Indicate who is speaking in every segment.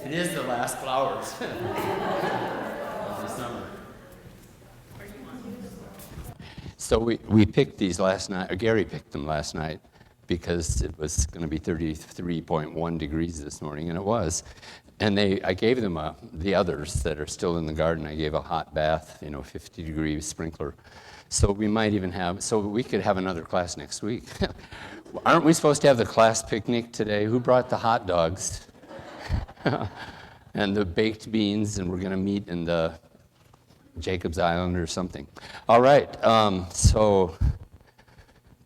Speaker 1: It is the last flowers of the summer. So we picked these last night, or Gary picked them last night, because it was going to be 33.1 degrees this morning, and it was. And I gave them the others that are still in the garden. I gave a hot bath, 50-degree sprinkler. So we might even so we could have another class next week. Aren't we supposed to have the class picnic today? Who brought the hot dogs and the baked beans? And we're going to meet in the Jacob's Island or something. All right, so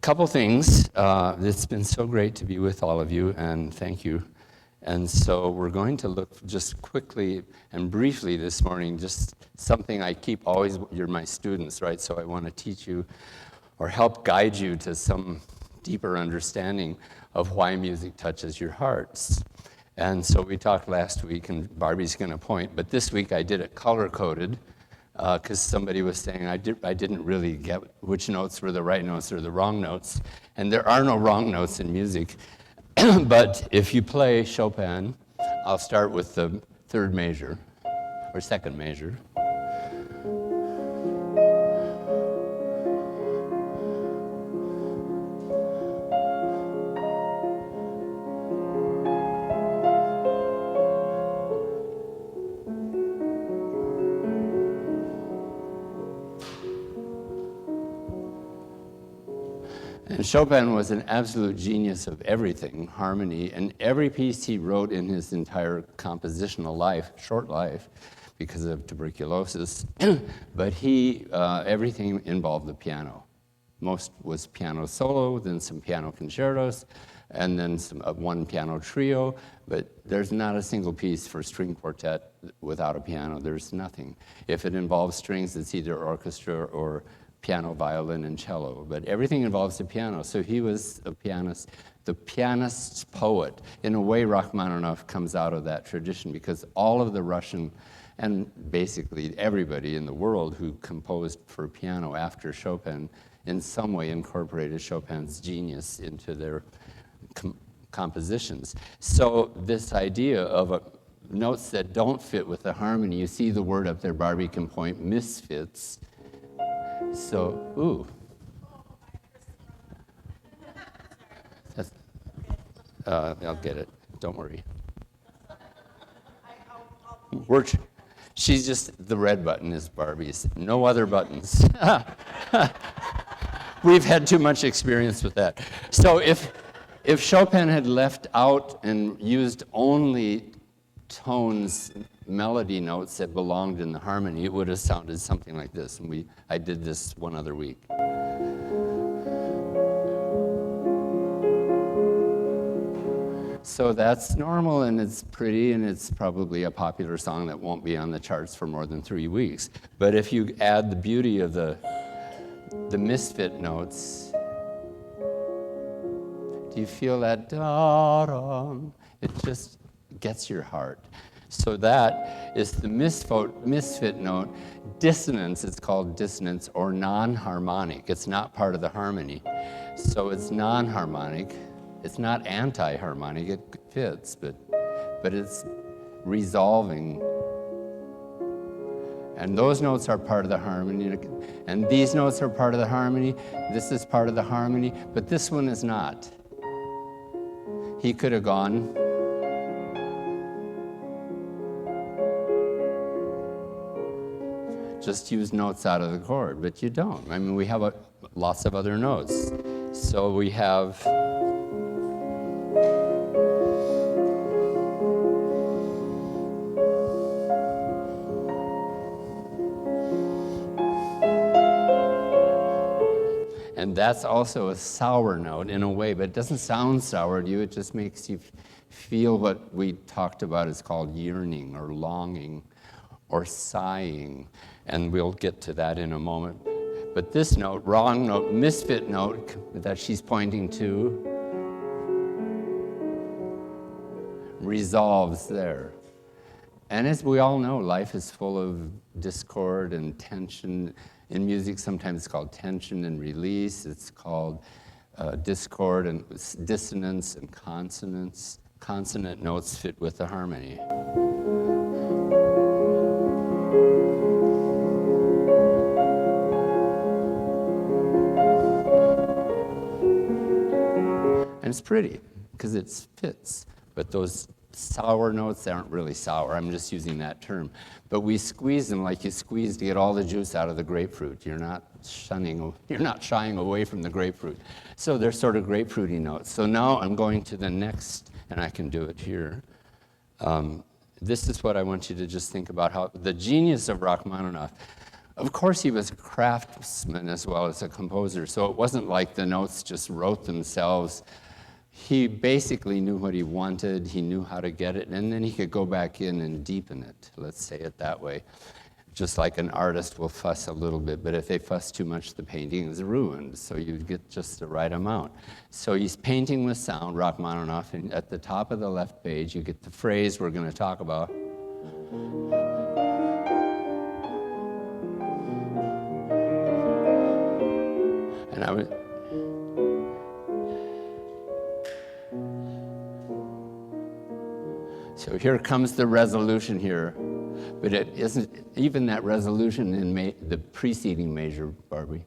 Speaker 1: couple things. It's been so great to be with all of you, and thank you. And so we're going to look just quickly and briefly this morning, just something I keep always, you're my students, right? So I want to teach you or help guide you to some deeper understanding of why music touches your hearts. And so we talked last week, and Barbie's going to point, but this week I did it color-coded because somebody was saying I didn't really get which notes were the right notes or the wrong notes. And there are no wrong notes in music. But if you play Chopin, I'll start with the third measure, or second measure. And Chopin was an absolute genius of everything, harmony, and every piece he wrote in his entire compositional life, short life, because of tuberculosis, but everything involved the piano. Most was piano solo, then some piano concertos, and then one piano trio, but there's not a single piece for string quartet without a piano. There's nothing. If it involves strings, it's either orchestra or piano, violin, and cello, but everything involves the piano. So he was a pianist, the pianist's poet. In a way, Rachmaninoff comes out of that tradition because all of the Russian and basically everybody in the world who composed for piano after Chopin in some way incorporated Chopin's genius into their compositions. So this idea of notes that don't fit with the harmony, you see the word up there, Barbie can point, misfits. So, ooh. I'll get it. Don't worry. She's just, the red button is Barbie's. No other buttons. We've had too much experience with that. So if Chopin had left out and used only tones, melody notes that belonged in the harmony, it would have sounded something like this. And I did this one other week. So that's normal, and it's pretty, and it's probably a popular song that won't be on the charts for more than 3 weeks. But if you add the beauty of the misfit notes, do you feel that da-da? It just gets your heart. So that is the misfit note. Dissonance, it's called dissonance or non-harmonic. It's not part of the harmony. So it's non-harmonic. It's not anti-harmonic, it fits, but it's resolving. And those notes are part of the harmony. And these notes are part of the harmony. This is part of the harmony, but this one is not. He could have gone just use notes out of the chord, but you don't. I mean, we have lots of other notes. So we have and that's also a sour note in a way, but it doesn't sound sour to you. It just makes you feel what we talked about is called yearning or longing or sighing, and we'll get to that in a moment. But this note, wrong note, misfit note that she's pointing to, resolves there. And as we all know, life is full of discord and tension. In music, sometimes it's called tension and release. It's called discord and dissonance and consonance. Consonant notes fit with the harmony. And it's pretty, because it fits. But those sour notes aren't really sour. I'm just using that term. But we squeeze them like you squeeze to get all the juice out of the grapefruit. You're not shying away from the grapefruit. So they're sort of grapefruity notes. So now I'm going to the next, and I can do it here. This is what I want you to just think about, how the genius of Rachmaninoff. Of course, he was a craftsman as well as a composer, so it wasn't like the notes just wrote themselves. He basically knew what he wanted, he knew how to get it, and then he could go back in and deepen it, let's say it that way. Just like an artist will fuss a little bit, but if they fuss too much, the painting is ruined, so you get just the right amount. So he's painting with sound, Rachmaninoff, and at the top of the left page, you get the phrase we're going to talk about. And I would... So here comes the resolution here, but it isn't even that resolution in the preceding measure, Barbie.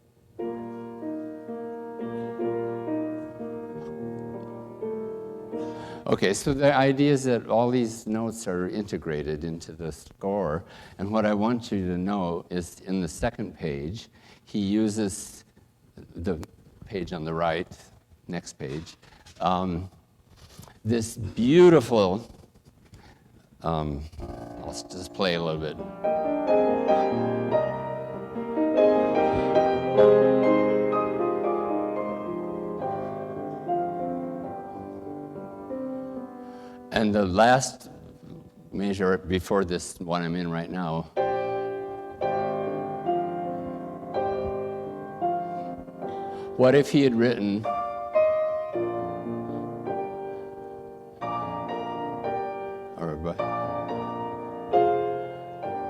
Speaker 1: Okay, so the idea is that all these notes are integrated into the score, and what I want you to know is in the second page, he uses the page on the right, next page, this beautiful, let's just play a little bit. And the last measure before this one I'm in right now, what if he had written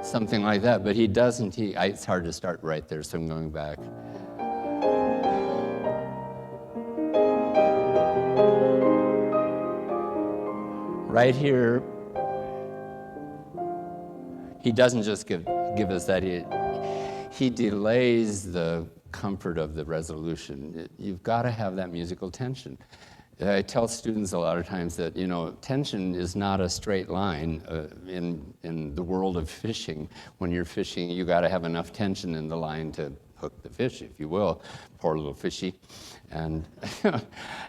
Speaker 1: something like that, but he doesn't. It's hard to start right there, so I'm going back. Right here, he doesn't just give us that. He delays the comfort of the resolution. You've got to have that musical tension. I tell students a lot of times that, tension is not a straight line in the world of fishing. When you're fishing, you got to have enough tension in the line to hook the fish, if you will. Poor little fishy. And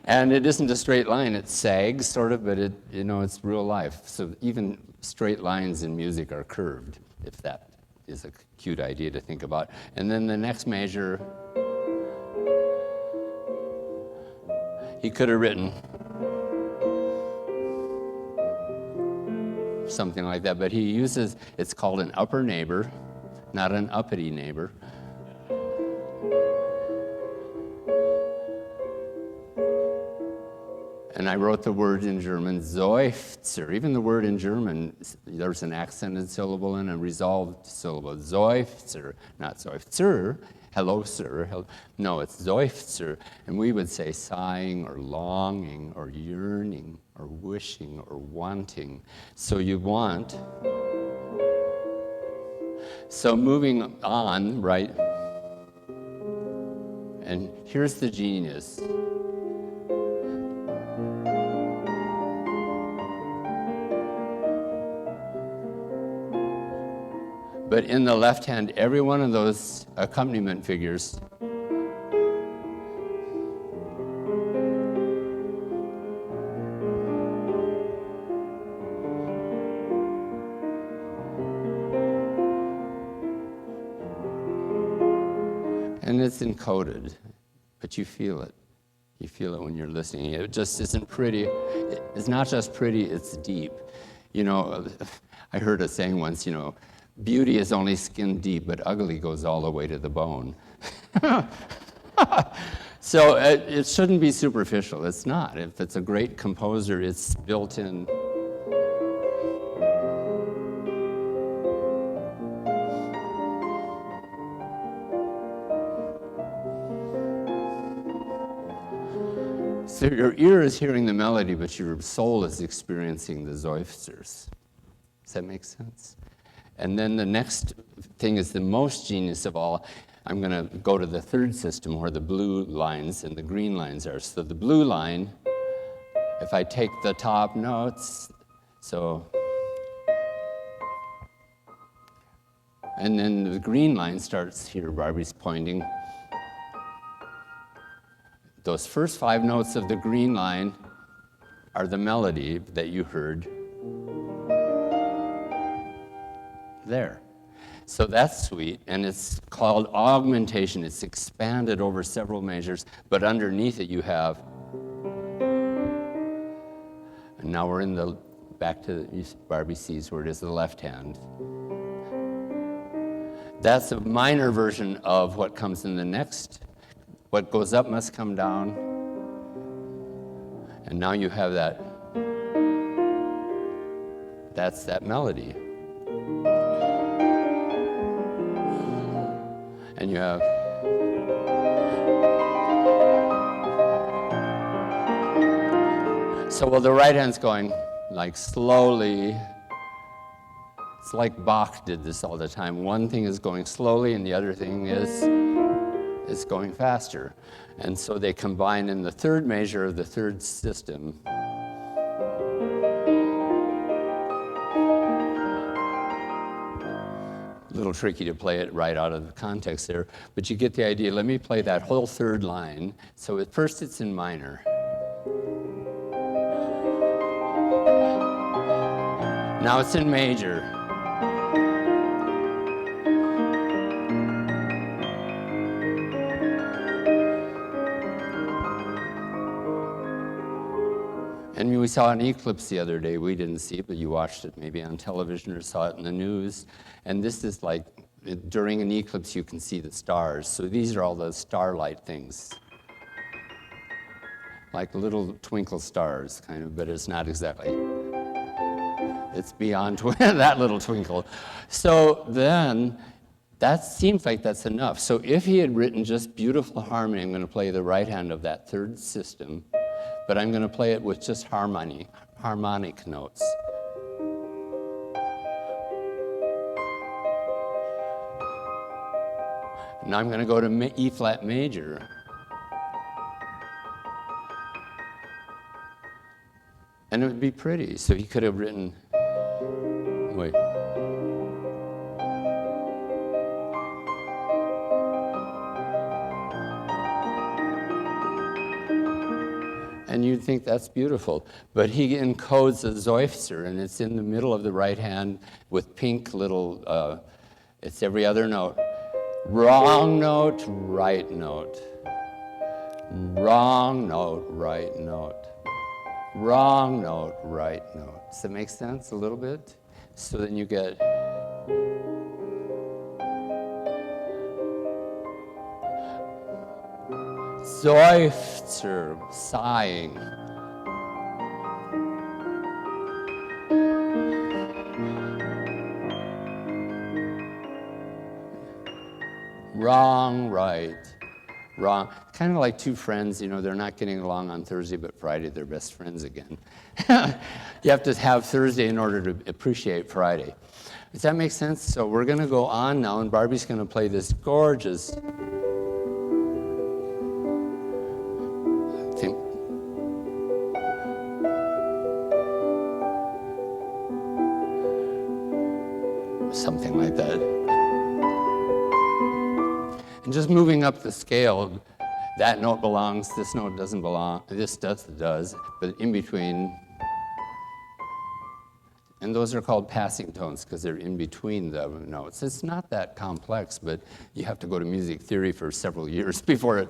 Speaker 1: and it isn't a straight line. It sags, sort of, but it's real life. So even straight lines in music are curved, if that is a cute idea to think about. And then the next measure, he could have written something like that, but he uses, it's called an upper neighbor, not an uppity neighbor. And I wrote the word in German, Seufzer. Even the word in German, there's an accented syllable and a resolved syllable. Seufzer, not Seufzer. Hello, sir. No, it's Seufzer. And we would say sighing or longing or yearning or wishing or wanting. So you want. So moving on, right? And here's the genius. But in the left hand, every one of those accompaniment figures and it's encoded, but you feel it. You feel it when you're listening. It just isn't pretty. It's not just pretty, it's deep. I heard a saying once, beauty is only skin deep, but ugly goes all the way to the bone. So it shouldn't be superficial. It's not. If it's a great composer, it's built in. So your ear is hearing the melody, but your soul is experiencing the seufzers. Does that make sense? And then the next thing is the most genius of all. I'm going to go to the third system where the blue lines and the green lines are. So the blue line, if I take the top notes, so, and then the green line starts here, Barbie's pointing. Those first 5 notes of the green line are the melody that you heard there. So that's sweet, and it's called augmentation. It's expanded over several measures, but underneath it you have, and now we're in the, back to Barbie sees where it is the left hand. That's a minor version of what comes in the next. What goes up must come down. And now you have that, that's that melody. And you have, so well the right hand's going like slowly. It's like Bach did this all the time. One thing is going slowly and the other thing is going faster. And so they combine in the third measure of the third system. A little tricky to play it right out of the context there, but you get the idea. Let me play that whole third line. So at first it's in minor. Now it's in major. And we saw an eclipse the other day. We didn't see it, but you watched it maybe on television or saw it in the news. And this is like, during an eclipse, you can see the stars. So these are all the starlight things. Like little twinkle stars, kind of, but it's not exactly. It's beyond that little twinkle. So then, that seems like that's enough. So if he had written just beautiful harmony, I'm going to play the right hand of that third system, but I'm going to play it with just harmonic notes. Now I'm going to go to E flat major. And it would be pretty. So he could have written, wait. And you'd think that's beautiful. But he encodes a Seufzer, and it's in the middle of the right hand with pink little, it's every other note. Wrong note, right note. Wrong note, right note. Wrong note, right note. Does that make sense a little bit? So then you get Seufzer, sighing. Wrong, right, wrong. Kind of like two friends, you know, they're not getting along on Thursday, but Friday they're best friends again. You have to have Thursday in order to appreciate Friday. Does that make sense? So we're going to go on now, and Barbie's going to play this gorgeous thing. Something like that. And just moving up the scale, that note belongs, this note doesn't belong, this does, but in between, and those are called passing tones because they're in between the notes. It's not that complex, but you have to go to music theory for several years before it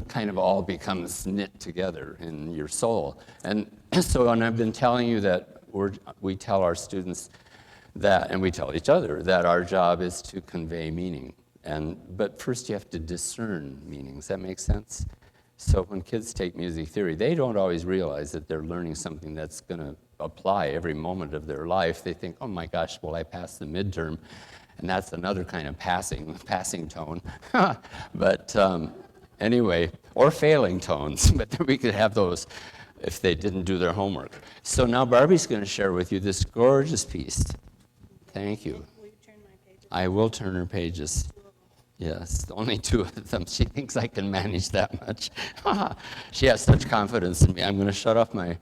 Speaker 1: kind of all becomes knit together in your soul. And so, and I've been telling you that we tell our students that, and we tell each other, that our job is to convey meaning. But first you have to discern meanings. That makes sense? So when kids take music theory, they don't always realize that they're learning something that's going to apply every moment of their life. They think, oh my gosh, well, I passed the midterm. And that's another kind of passing tone. But anyway, or failing tones. But we could have those if they didn't do their homework. So now Barbie's going to share with you this gorgeous piece Thank you.
Speaker 2: Will you turn my pages?
Speaker 1: I will turn her pages. Yes, only 2 of them. She thinks I can manage that much. She has such confidence in me. I'm going to shut off my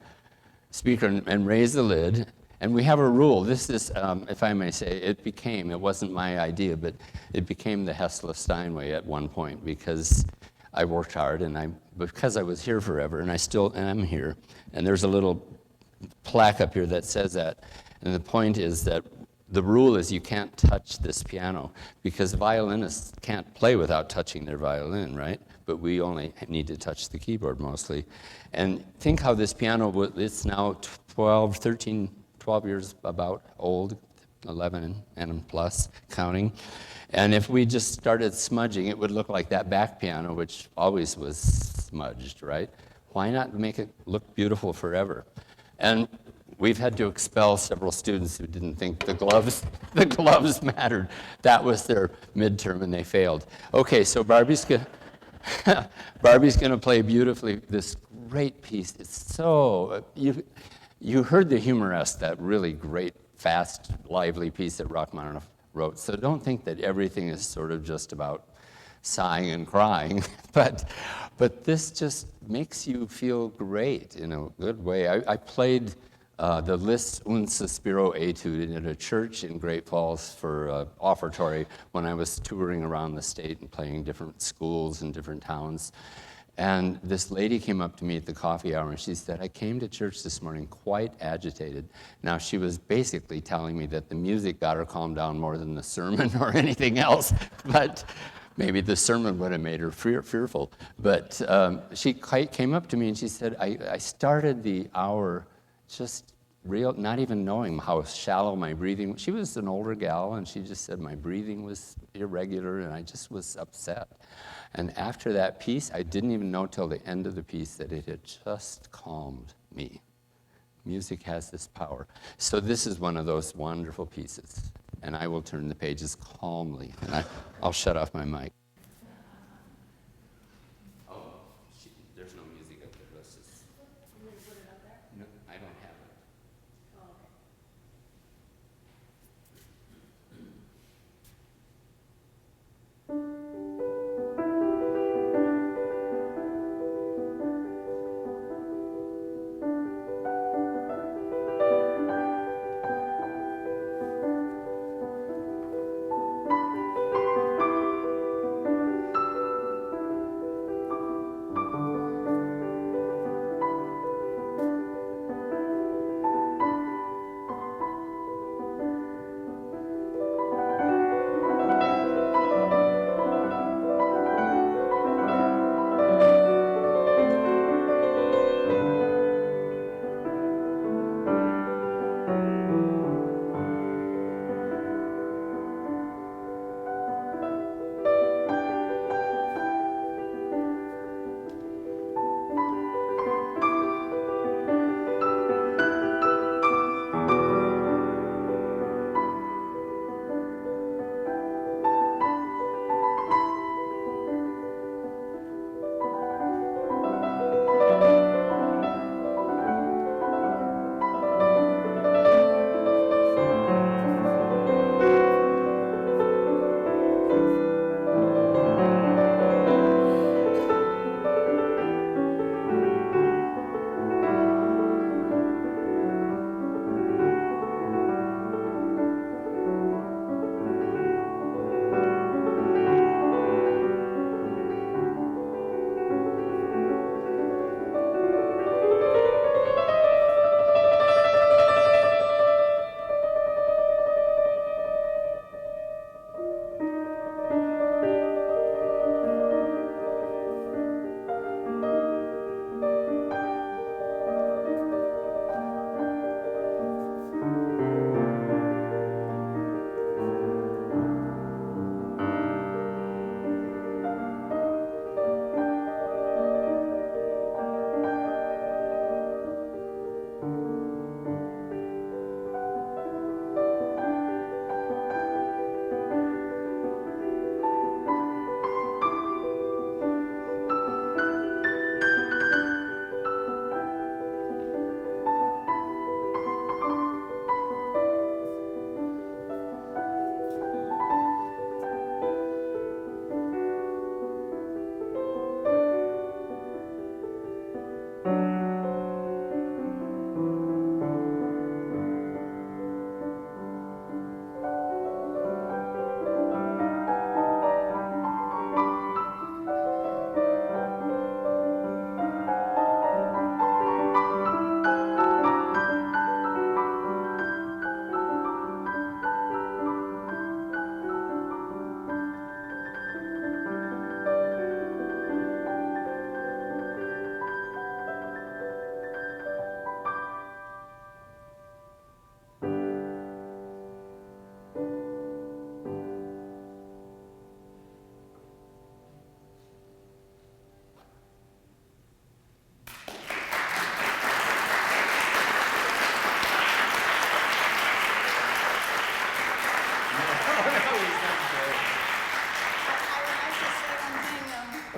Speaker 1: speaker and raise the lid. And we have a rule. This is, if I may say, it wasn't my idea, but it became the Hessler Steinway at one point because I worked hard because I was here forever, and I still am here. And there's a little plaque up here that says that. And the point is that the rule is you can't touch this piano because violinists can't play without touching their violin, right? But we only need to touch the keyboard mostly. And think how this piano, it's now 12 years about old, 11 and plus, counting. And if we just started smudging, it would look like that back piano, which always was smudged, right? Why not make it look beautiful forever? And we've had to expel several students who didn't think the gloves mattered. That was their midterm, and they failed. Okay, so Barbie's gonna play beautifully this great piece. It's so you heard the Humoresque, that really great, fast, lively piece that Rachmaninoff wrote. So don't think that everything is sort of just about sighing and crying, but this just makes you feel great in a good way. I played the Liszt Un Sospiro Etude at a church in Great Falls for offertory when I was touring around the state and playing different schools in different towns. And this lady came up to me at the coffee hour and she said, I came to church this morning quite agitated. Now, she was basically telling me that the music got her calmed down more than the sermon or anything else, but maybe the sermon would have made her fearful. But she came up to me and she said, I started the hour just not even knowing how shallow my breathing was. She was an older gal, and she just said my breathing was irregular, and I just was upset. And after that piece, I didn't even know till the end of the piece that it had just calmed me. Music has this power. So this is one of those wonderful pieces, and I will turn the pages calmly, and I'll shut off my mic. There's no music up there. Let's just...
Speaker 2: Can we put it up there?
Speaker 1: No, I don't have it.
Speaker 2: Oh, okay.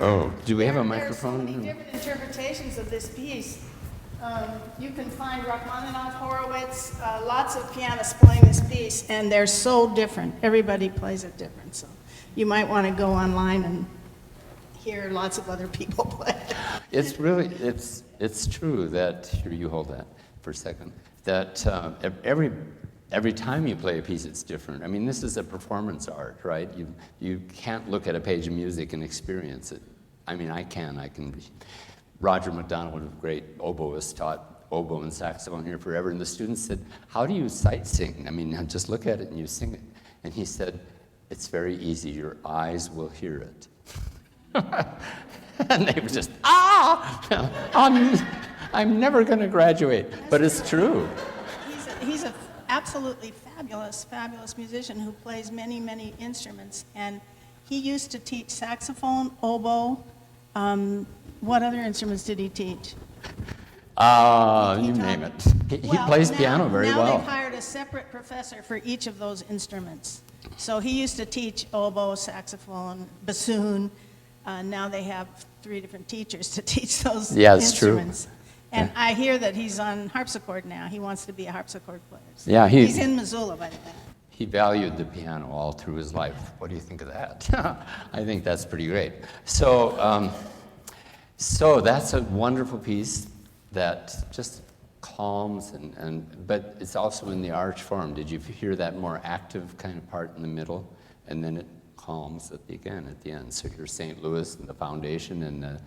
Speaker 1: Oh, do we have a
Speaker 2: There are
Speaker 1: microphone?
Speaker 2: so many different interpretations of this piece. You can find Rachmaninoff, Horowitz, lots of pianists playing this piece, and they're so different. Everybody plays it different, so you might want to go online and hear lots of other people play.
Speaker 1: It's really, it's true that, here, you hold that for a second, that every time you play a piece, it's different. I mean, this is a performance art, right? You can't look at a page of music and experience it. I mean, I can. Roger McDonald, a great oboist, taught oboe and saxophone here forever, and the students said, how do you sight sing? I mean, just look at it and you sing it. And he said, it's very easy. Your eyes will hear it. And they were just, I'm never going to graduate. But it's true.
Speaker 2: He's an absolutely fabulous, fabulous musician who plays many, many instruments. And he used to teach saxophone, oboe. What other instruments did he teach?
Speaker 1: You name it. He plays piano very well.
Speaker 2: Now they've hired a separate professor for each of those instruments. So he used to teach oboe, saxophone, bassoon. Now they have 3 different teachers to teach those instruments.
Speaker 1: True.
Speaker 2: And
Speaker 1: Yeah.
Speaker 2: I hear that he's on harpsichord now. He wants to be a harpsichord player. So
Speaker 1: Yeah,
Speaker 2: he's in Missoula, by the way.
Speaker 1: He valued the piano all through his life. What do you think of that? I think that's pretty great. So that's a wonderful piece that just calms, but it's also in the arch form. Did you hear that more active kind of part in the middle? And then it calms at the end. So here's St. Louis and the foundation and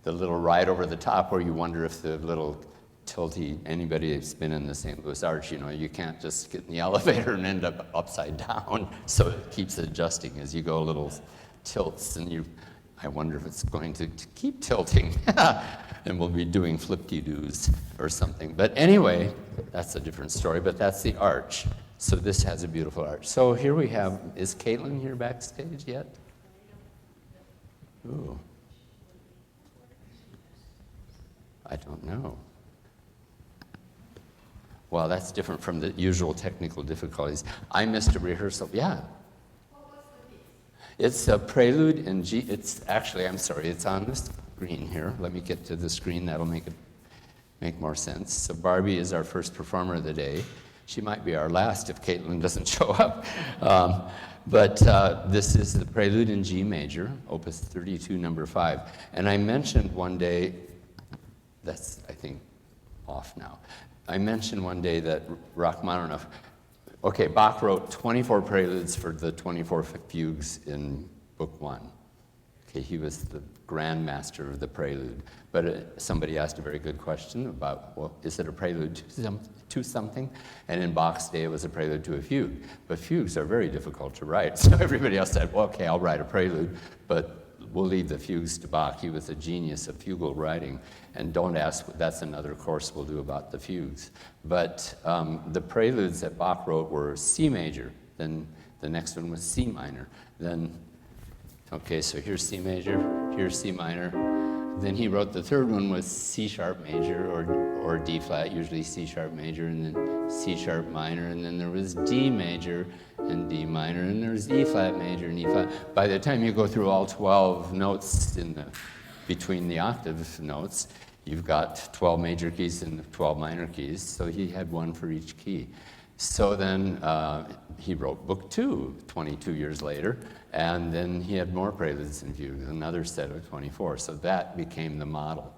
Speaker 1: the little ride over the top where you wonder if the little tilty, anybody that's been in the St. Louis Arch, you can't just get in the elevator and end up upside down. So it keeps adjusting as you go, little tilts, and I wonder if it's going to keep tilting. And we'll be doing flip-de-doos or something. But anyway, that's a different story, but that's the arch. So this has a beautiful arch. So here we have, is Caitlin here backstage yet? Ooh. I don't know. Well, that's different from the usual technical difficulties. I missed a rehearsal. Yeah.
Speaker 2: What was the piece?
Speaker 1: It's a prelude in G. It's actually, I'm sorry, it's on the screen here. Let me get to the screen. That'll make more sense. So Barbie is our first performer of the day. She might be our last if Caitlin doesn't show up. But this is the prelude in G major, Opus 32, number 5. And I mentioned one day, that's, I think, off now. I mentioned one day that Rachmaninoff, okay, Bach wrote 24 preludes for the 24 fugues in Book 1. Okay, he was the grandmaster of the prelude. But somebody asked a very good question about, well, is it a prelude to something? And in Bach's day, it was a prelude to a fugue. But fugues are very difficult to write. So everybody else said, well, okay, I'll write a prelude, but we'll leave the fugues to Bach. He was a genius of fugal writing. And don't ask, that's another course we'll do about the fugues. But the preludes that Bach wrote were C major. Then the next one was C minor. Then, okay, so here's C major, here's C minor. Then he wrote the third one was C sharp major or D flat, usually C sharp major, and then C sharp minor, and then there was D major and D minor, and there's E flat major and E flat. By the time you go through all 12 notes between the octave notes, you've got 12 major keys and 12 minor keys, so he had one for each key. So then he wrote Book 2 22 years later, and then he had more preludes and fugues, another set of 24. So that became the model.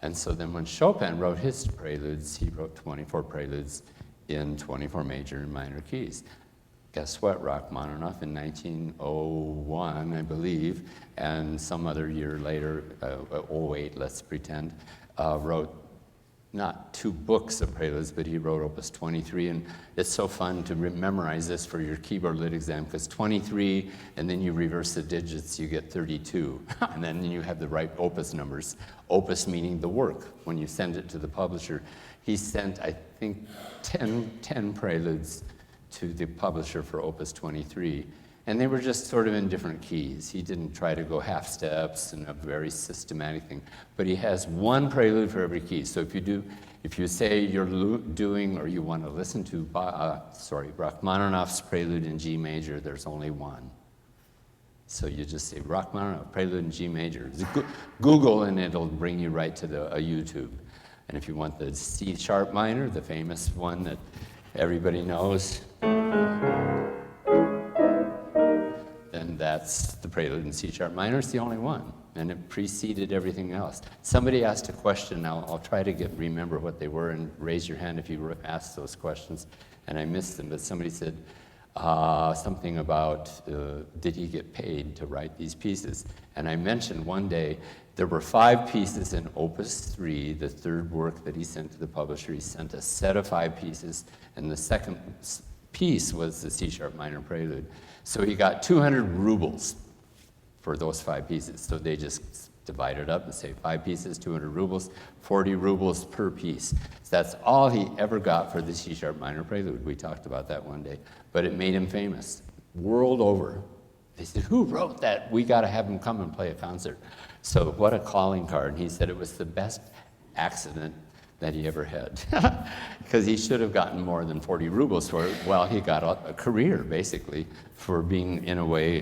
Speaker 1: And so then when Chopin wrote his preludes, he wrote 24 preludes in 24 major and minor keys. Guess what? Rachmaninoff in 1901, I believe, and some other year later, 08, let's pretend, wrote not 2 books of preludes, but he wrote Opus 23, and it's so fun to memorize this for your keyboard lit exam, because 23, and then you reverse the digits, you get 32, and then you have the right opus numbers. Opus meaning the work. When you send it to the publisher, he sent, I think, 10 preludes to the publisher for Opus 23, and they were just sort of in different keys. He didn't try to go half steps and a very systematic thing, but he has one prelude for every key. So if you say you're doing or you want to listen to Rachmaninoff's prelude in G major, there's only one. So you just say Rachmaninoff, Prelude in G major. Google and it'll bring you right to a YouTube. And if you want the C sharp minor, the famous one that everybody knows, then that's the Prelude in C sharp minor. It's the only one, and it preceded everything else. Somebody asked a question. I'll try to remember what they were, and raise your hand if you asked those questions, and I missed them. But somebody said something about did he get paid to write these pieces? And I mentioned one day there were 5 pieces in Opus 3, the third work that he sent to the publisher. He sent a set of 5 pieces, and the second piece was the C sharp minor prelude. So he got 200 rubles for those 5 pieces. So they just divide it up and say 5 pieces, 200 rubles, 40 rubles per piece. So that's all he ever got for the C sharp minor prelude. We talked about that one day. But it made him famous, world over. They said, who wrote that? We got to have him come and play a concert. So what a calling card. And he said it was the best accident that he ever had. Because he should have gotten more than 40 rubles for it. Well, he got a career, basically, for being, in a way,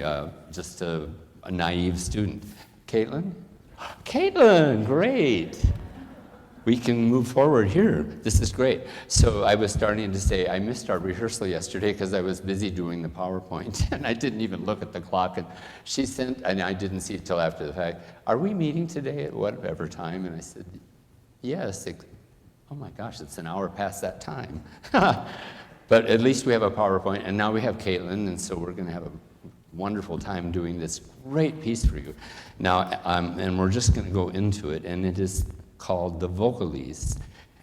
Speaker 1: just a naive student. Caitlin? Caitlin, great. We can move forward here. This is great. So I was starting to say, I missed our rehearsal yesterday because I was busy doing the PowerPoint, and I didn't even look at the clock. And she sent, and I didn't see it till after the fact, are we meeting today at whatever time? And I said, yes. Oh my gosh, it's an hour past that time. But at least we have a PowerPoint, and now we have Caitlin, and so we're going to have a wonderful time doing this great piece for you. Now, and we're just going to go into it, and it is called the Vocalese.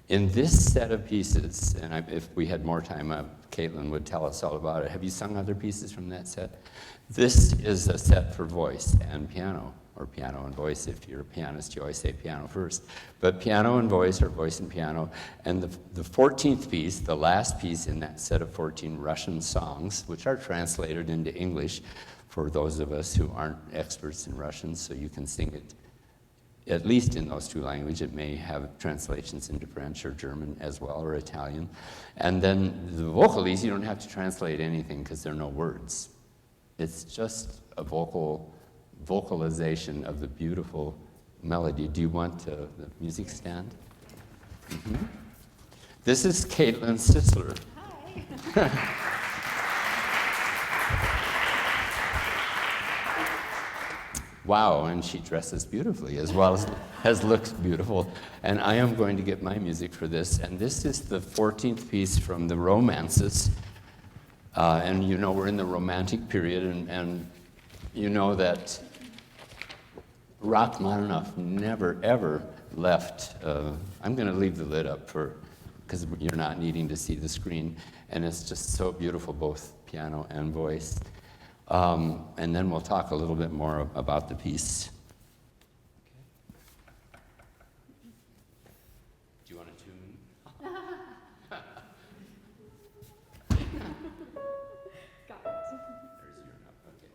Speaker 1: In this set of pieces, and if we had more time, Caitlin would tell us all about it. Have you sung other pieces from that set? This is a set for voice and piano, or piano and voice. If you're a pianist, you always say piano first. But piano and voice, or voice and piano. And the 14th piece, the last piece in that set of 14 Russian songs, which are translated into English for those of us who aren't experts in Russian, so you can sing it at least in those 2 languages. It may have translations into French or German as well, or Italian. And then the Vocalese, you don't have to translate anything because there are no words. It's just a vocalization of the beautiful melody. Do you want the music stand? Mm-hmm. This is Caitlin Sisler.
Speaker 2: Hi.
Speaker 1: Wow, and she dresses beautifully as well as looks beautiful. And I am going to get my music for this. And this is the 14th piece from the Romances. And you know we're in the Romantic period, and you know that Rachmaninoff never, ever left. I'm going to leave the lid up because you're not needing to see the screen. And it's just so beautiful, both piano and voice. And then we'll talk a little bit more about the piece. Do you want to tune?
Speaker 3: Got it.
Speaker 1: There's your note. Okay.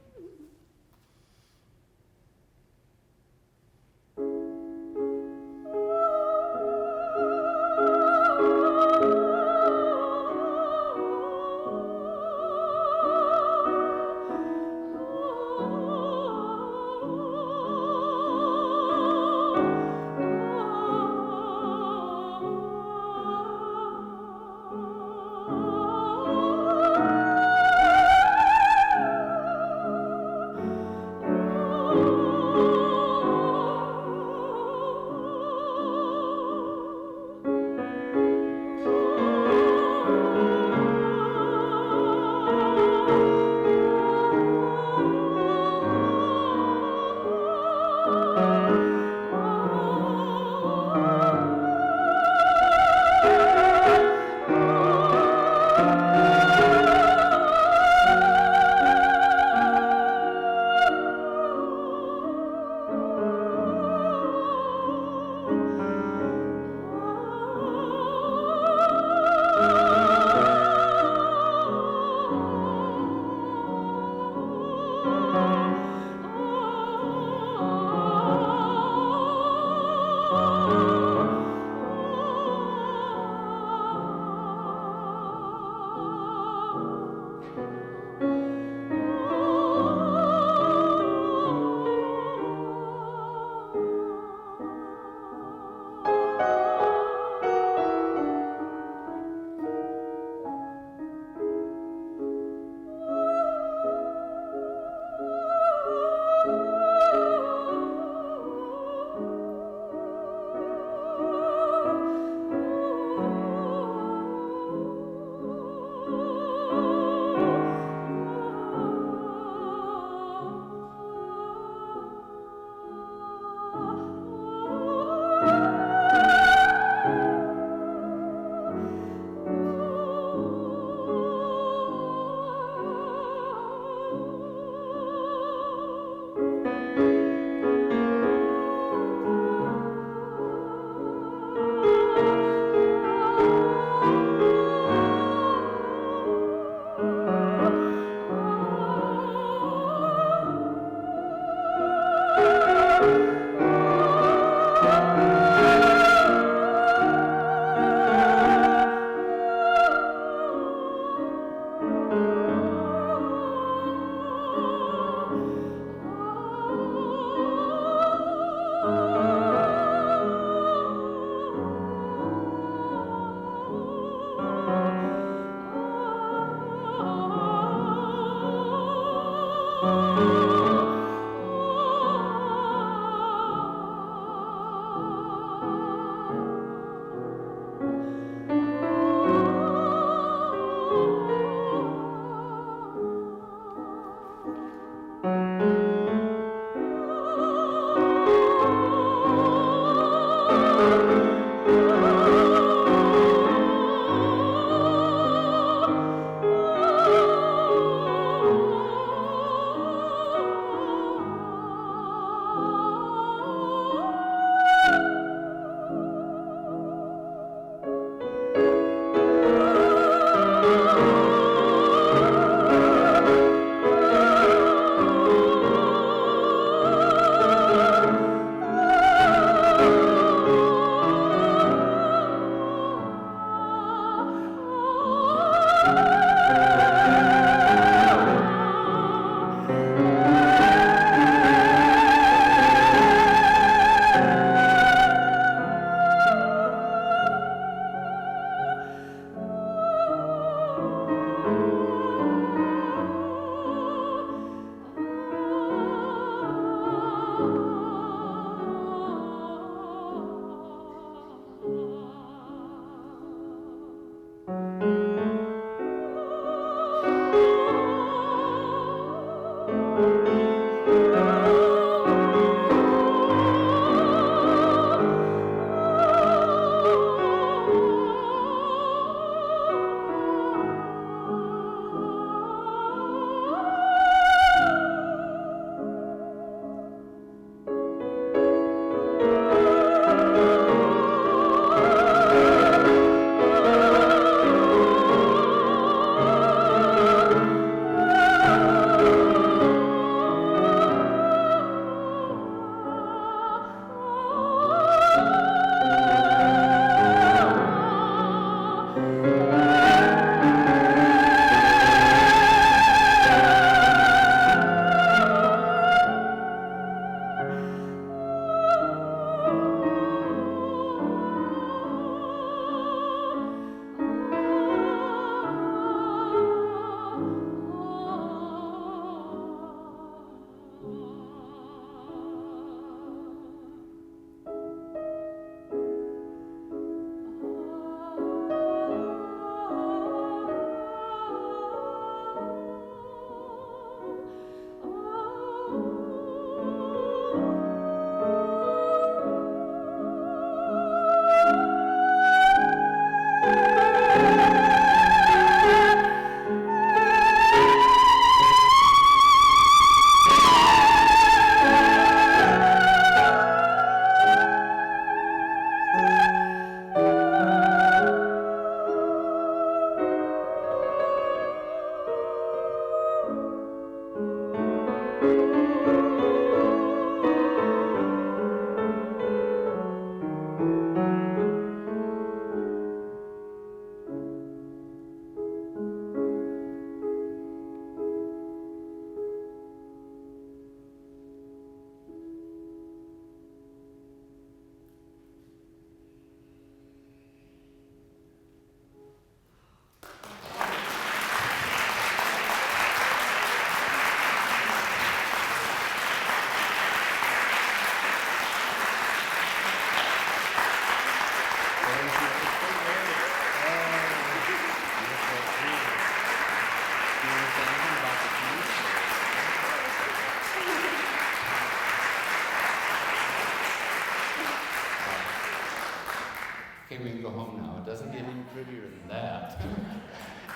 Speaker 1: Okay, we can go home now. It doesn't get any prettier than that.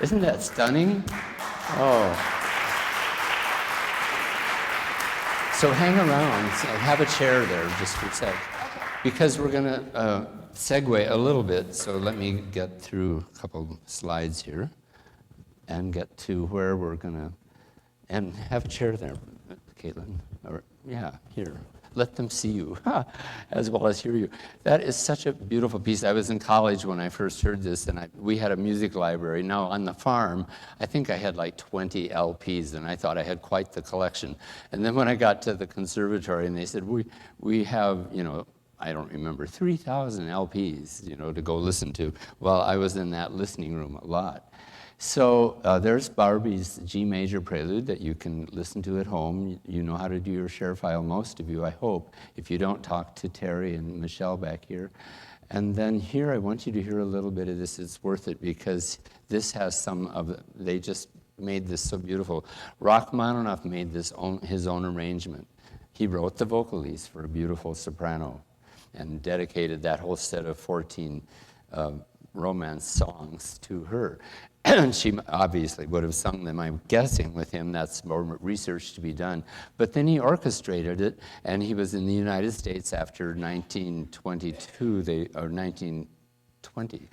Speaker 1: Isn't that stunning? Oh. So hang around, have a chair there just for a sec. Because we're going to segue a little bit, so let me get through a couple slides here and get to where we're going to, and have a chair there, Caitlin. Or, yeah, here. Let them see you as well as hear you. That is such a beautiful piece. I was in college when I first heard this, and we had a music library. Now, on the farm, I think I had like 20 LPs, and I thought I had quite the collection. And then when I got to the conservatory, and they said, we have, I don't remember, 3,000 LPs, to go listen to. Well, I was in that listening room a lot. So there's Barbie's G major prelude that you can listen to at home. You know how to do your share file, most of you, I hope. If you don't, talk to Terry and Michelle back here. And then here, I want you to hear a little bit of this. It's worth it because this has some of, they just made this so beautiful. Rachmaninoff made his own arrangement. He wrote the vocalese for a beautiful soprano and dedicated that whole set of 14 romance songs to her. And she obviously would have sung them, I'm guessing, with him. That's more research to be done. But then he orchestrated it, and he was in the United States after 1922, or 1920.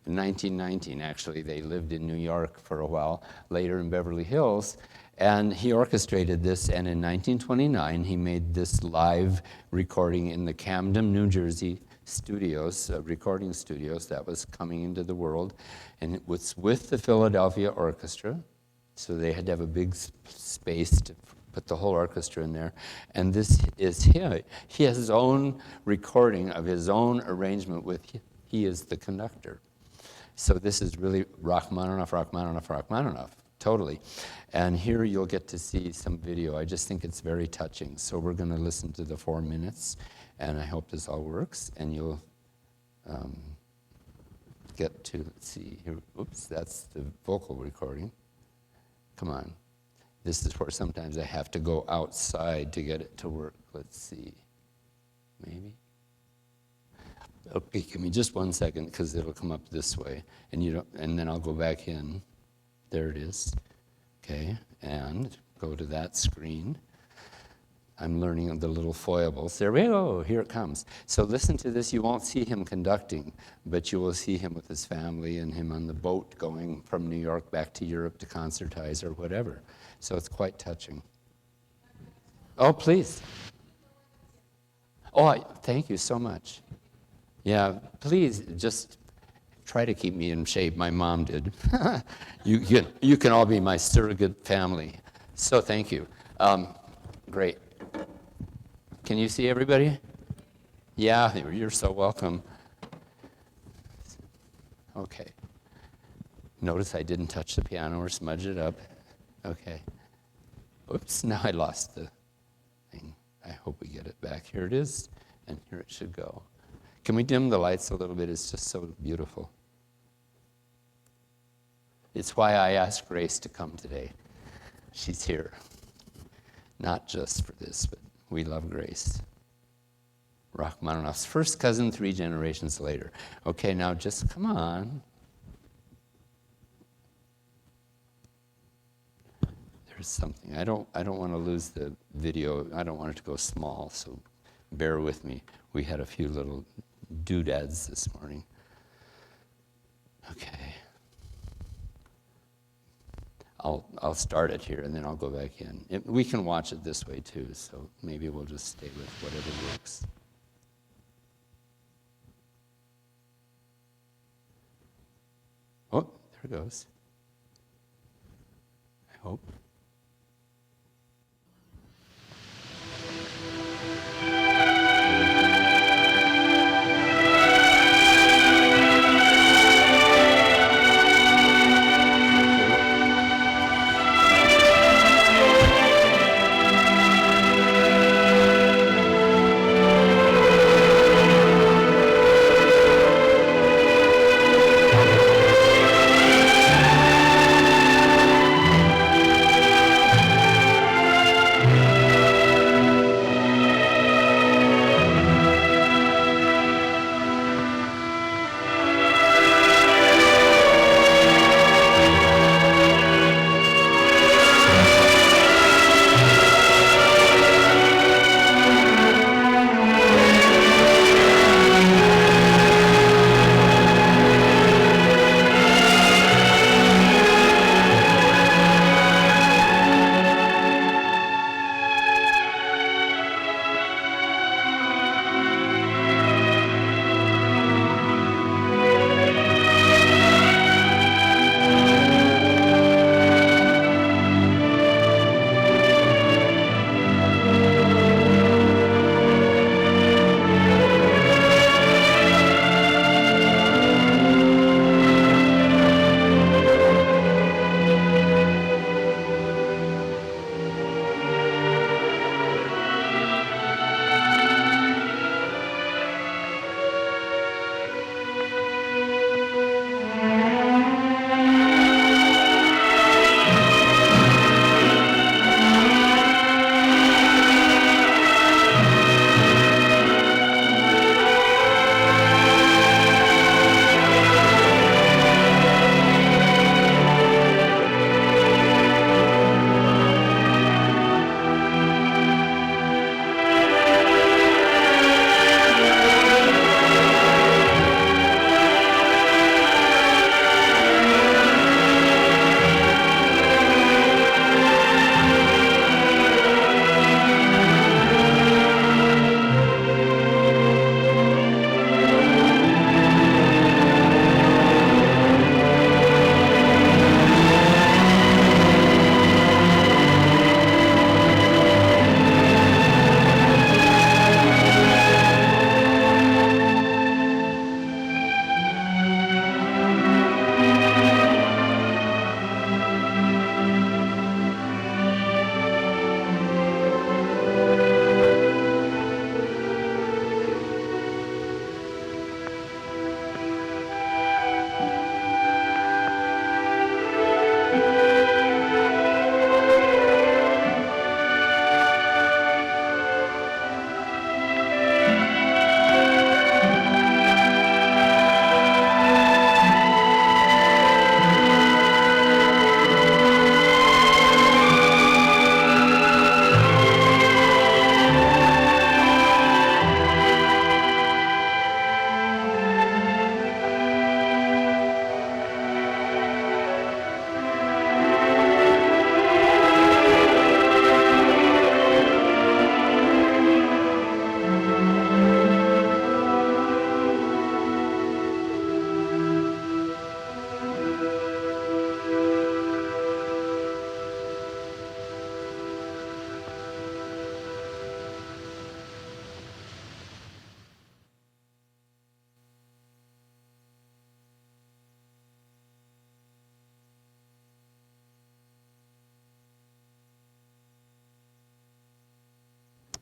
Speaker 1: 1919, actually. They lived in New York for a while, later in Beverly Hills. And he orchestrated this, and in 1929, he made this live recording in the Camden, New Jersey studios, recording studios that was coming into the world. And it was with the Philadelphia Orchestra, so they had to have a big space to put the whole orchestra in there. And this is him. He has his own recording of his own arrangement with, he is the conductor. So this is really Rachmaninoff, Rachmaninoff, Rachmaninoff, totally. And here you'll get to see some video. I just think it's very touching. So we're going to listen to the 4 minutes, and I hope this all works, and you'll get to, let's see here, oops, that's the vocal recording. Come on. This is where sometimes I have to go outside to get it to work. Let's see, maybe? Okay, give me just 1 second, because it'll come up this way, and then I'll go back in. There it is. Okay, and go to that screen. I'm learning the little foibles. There we go, here it comes. So listen to this. You won't see him conducting, but you will see him with his family and him on the boat going from New York back to Europe to concertize or whatever. So it's quite touching. Oh, please. Oh, thank you so much. Yeah, please just try to keep me in shape. My mom did. You can all be my surrogate family. So thank you. Great. Can you see everybody? Yeah, you're so welcome. Okay. Notice I didn't touch the piano or smudge it up. Okay. Oops, now I lost the thing. I hope we get it back. Here it is, and here it should go. Can we dim the lights a little bit? It's just so beautiful. It's why I asked Grace to come today. She's here. Not just for this, but we love Grace. Rachmaninoff's first cousin 3 generations later. Okay, now just come on. There's something. I don't want to lose the video. I don't want it to go small, so bear with me. We had a few little doodads this morning. Okay. I'll start it here, and then I'll go back in. We can watch it this way, too, so maybe we'll just stay with whatever works. Oh, there it goes. I hope.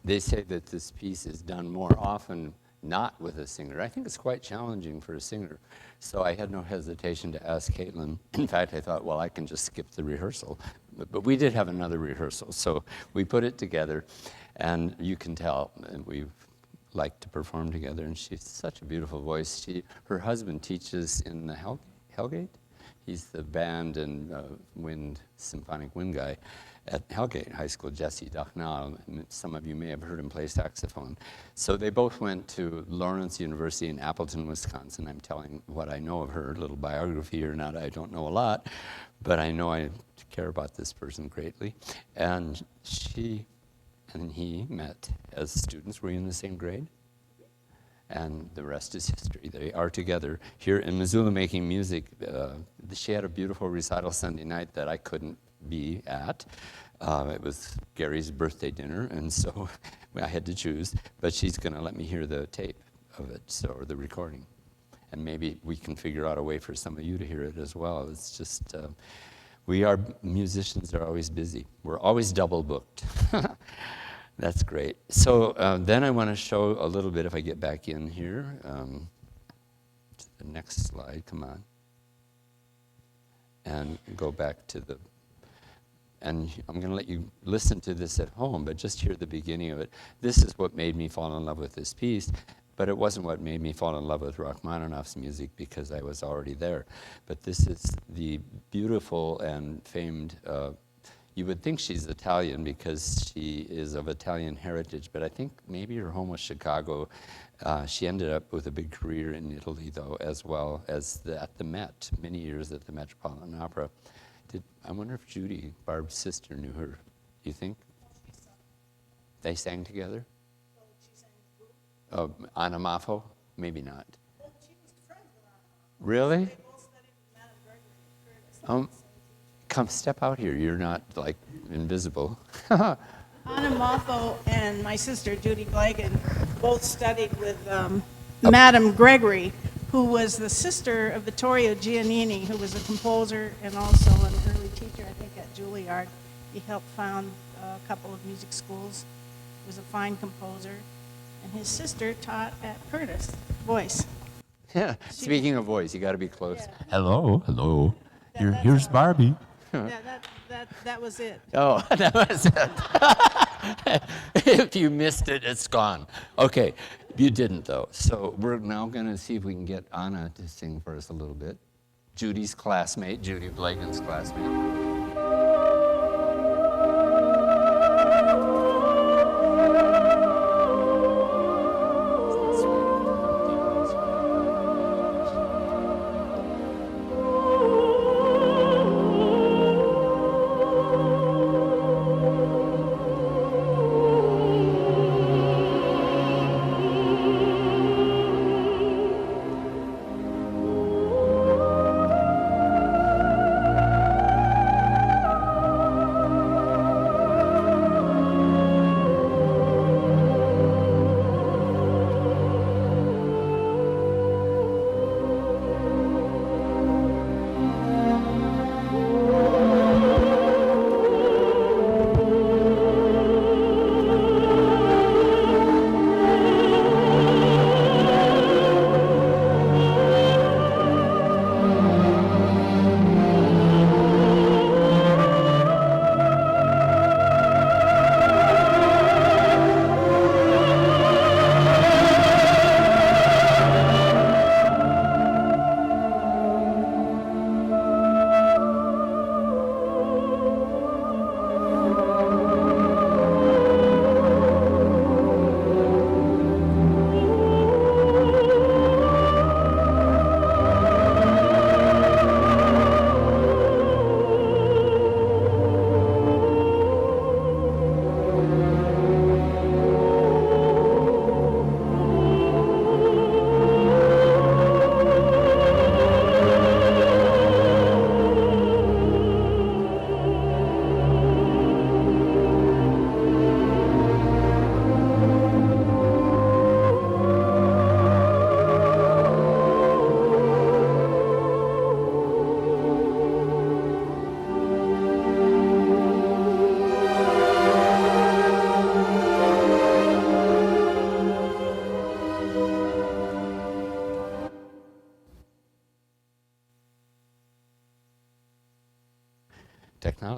Speaker 1: they say that this piece is done more often not with a singer. I think it's quite challenging for a singer. So I had no hesitation to ask Caitlin. In fact, I thought, well, I can just skip the rehearsal. But we did have another rehearsal. So we put it together, and you can tell we like to perform together. And she's such a beautiful voice. Her husband teaches in the Hellgate. He's the band and symphonic wind guy at Hellgate High School, Jesse Dachnal. Some of you may have heard him play saxophone. So they both went to Lawrence University in Appleton, Wisconsin. I'm telling what I know of her, little biography here. Not I don't know a lot, but I know I care about this person greatly. And she and he met as students. Were you in the same grade? And the rest is history. They are together here in Missoula making music. She had a beautiful recital Sunday night that I couldn't be at. It was Gary's birthday dinner, and so I had to choose. But she's going to let me hear the tape of it, or the recording. And maybe we can figure out a way for some of you to hear it as well. It's just, musicians are always busy. We're always double booked. That's great. So then I want to show a little bit, if I get back in here. To the next slide, come on. And go back to and I'm going to let you listen to this at home, but just hear the beginning of it. This is what made me fall in love with this piece, but it wasn't what made me fall in love with Rachmaninoff's music because I was already there. But this is the beautiful and famed you would think she's Italian because she is of Italian heritage, but I think maybe her home was Chicago. She ended up with a big career in Italy, though, as well as at the Met, many years at the Metropolitan Opera. I wonder if Judy, Barb's sister, knew her. Do you think? They sang together? Oh, Anna Maffo? Maybe not. Really? Come step out here. You're not, like, invisible.
Speaker 2: Anna Maffo and my sister, Judy Blagan, both studied with Madame Gregory, who was the sister of Vittorio Giannini, who was a composer and also an early teacher, I think, at Juilliard. He helped found a couple of music schools. He was a fine composer. And his sister taught at Curtis, voice.
Speaker 1: Yeah. Speaking of voice, you got to be close.
Speaker 2: Yeah.
Speaker 1: Hello. Here's Barbie.
Speaker 2: Yeah, that was it.
Speaker 1: Oh, that was it. If you missed it, it's gone. Okay, you didn't, though. So we're now going to see if we can get Anna to sing for us a little bit. Judy's classmate, Judy Blagan's classmate.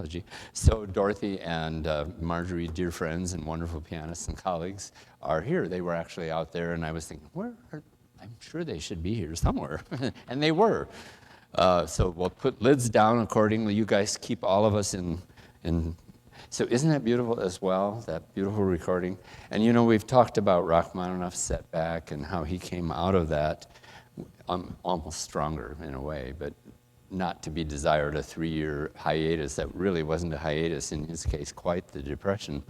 Speaker 1: Trilogy. So Dorothy and Marjorie, dear friends and wonderful pianists and colleagues, are here. They were actually out there, and I was thinking, I'm sure they should be here somewhere. And they were. So we'll put lids down accordingly. You guys keep all of us in. So isn't that beautiful as well, that beautiful recording? And we've talked about Rachmaninoff's setback and how he came out of that almost stronger in a way, but not to be desired, a 3-year hiatus. That really wasn't a hiatus, in his case, quite the depression.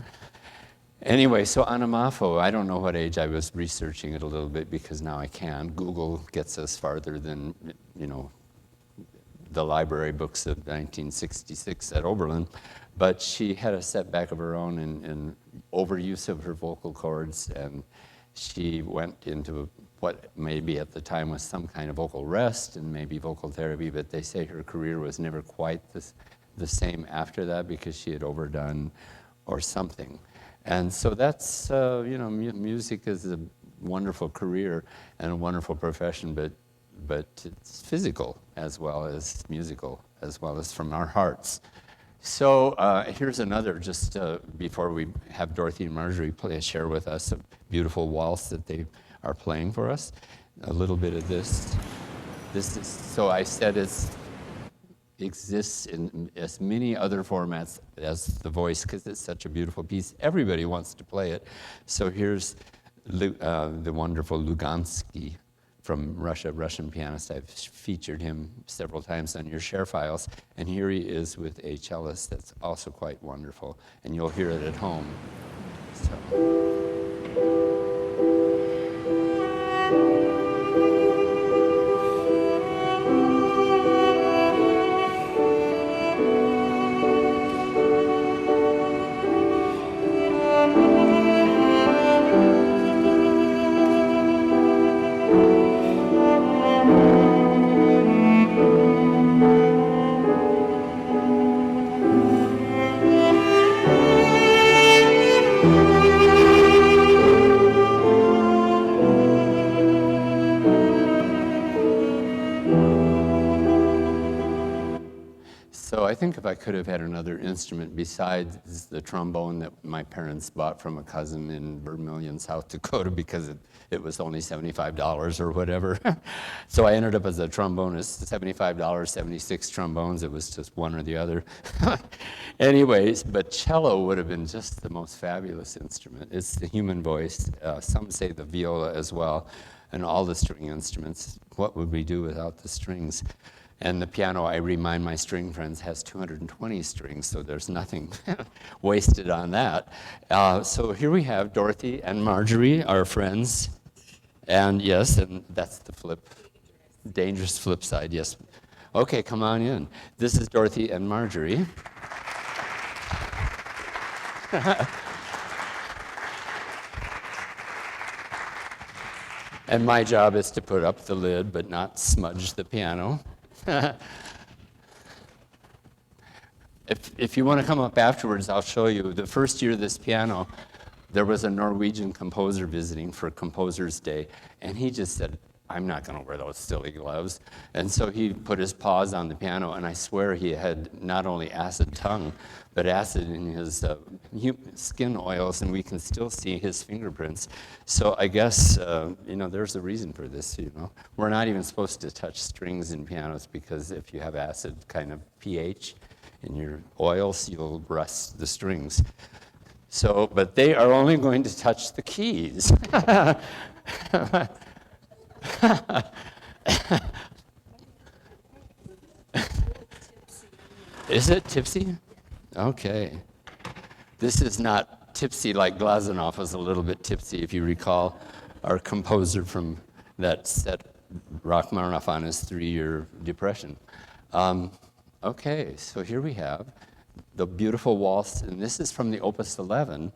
Speaker 1: Anyway, so Anamafo, I don't know what age. I was researching it a little bit because now I can. Google gets us farther than, the library books of 1966 at Oberlin. But she had a setback of her own in overuse of her vocal cords, and she went into what maybe at the time was some kind of vocal rest and maybe vocal therapy, but they say her career was never quite the same after that because she had overdone or something. And so that's, music is a wonderful career and a wonderful profession, but it's physical as well as musical, as well as from our hearts. So here's another, just before we have Dorothy and Marjorie share with us a beautiful waltz that they are playing for us. A little bit of this. This is, so I said it exists in as many other formats as the voice because it's such a beautiful piece. Everybody wants to play it. So here's the wonderful Lugansky from Russia, Russian pianist. I've featured him several times on your share files. And here he is with a cellist that's also quite wonderful. And you'll hear it at home. So. So I think if I could have had another instrument besides the trombone that my parents bought from a cousin in Vermilion, South Dakota, because it was only $75 or whatever. So I ended up as a trombonist, $75, 76 trombones. It was just one or the other. Anyways, but cello would have been just the most fabulous instrument. It's the human voice. Some say the viola as well, and all the string instruments. What would we do without the strings? And the piano, I remind my string friends, has 220 strings, so there's nothing wasted on that. So here we have Dorothy and Marjorie, our friends. And yes, and that's the dangerous flip side, yes. Okay, come on in. This is Dorothy and Marjorie. And my job is to put up the lid, but not smudge the piano. If you want to come up afterwards, I'll show you. The first year of this piano, there was a Norwegian composer visiting for Composer's Day, and he just said, I'm not going to wear those silly gloves. And so he put his paws on the piano, and I swear he had not only acid tongue, but acid in his skin oils, and we can still see his fingerprints. So I guess, there's a reason for this, We're not even supposed to touch strings in pianos because if you have acid kind of pH in your oils, you'll rust the strings. So, but they are only going to touch the keys. Is it tipsy? Okay. This is not tipsy like Glazunov was a little bit tipsy, if you recall our composer from that set Rachmaninoff on his 3-year depression. Okay, so here we have the beautiful waltz, and this is from the Opus 11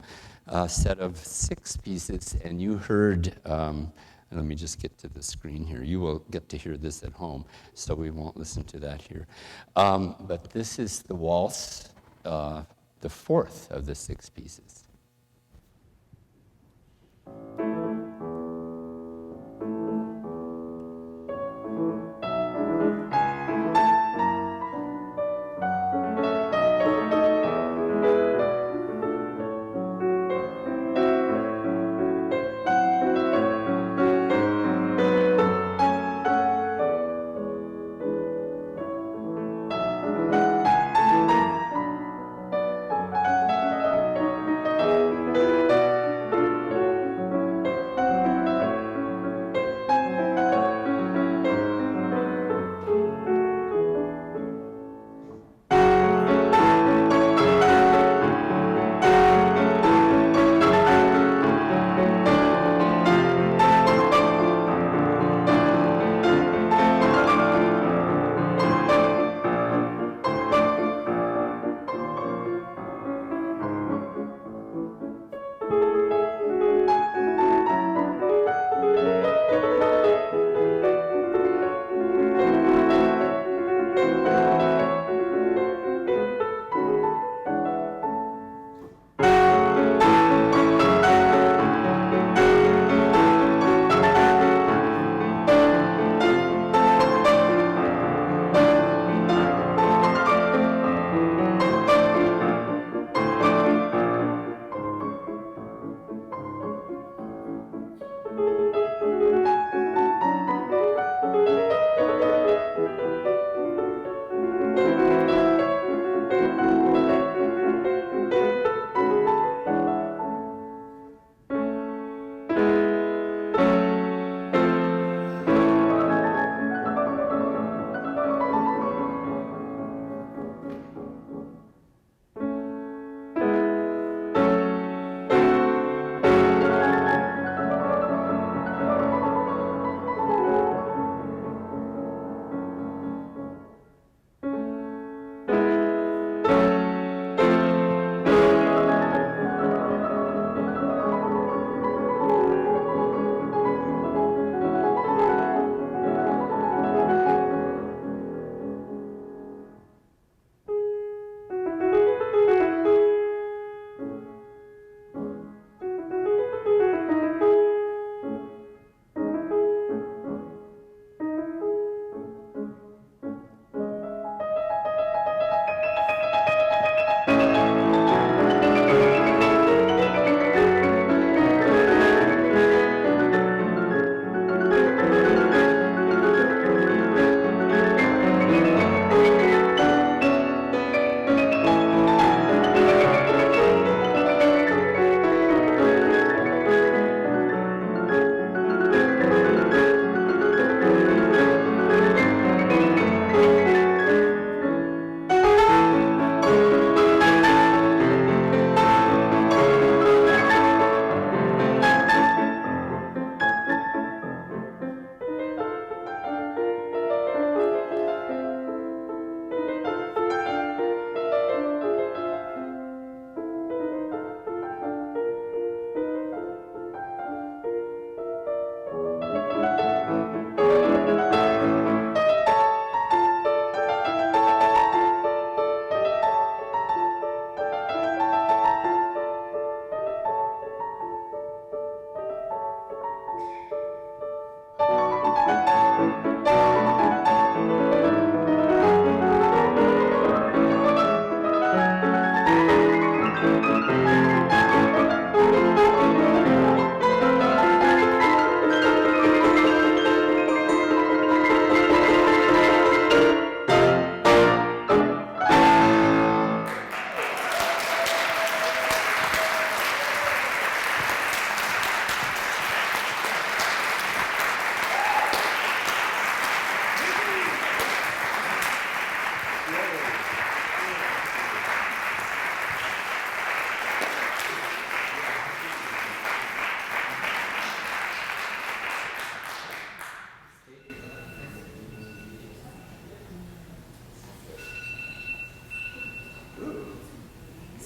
Speaker 1: set of 6 pieces, and you heard, let me just get to the screen here. You will get to hear this at home, so we won't listen to that here. But this is the waltz, the 4th of the 6 pieces.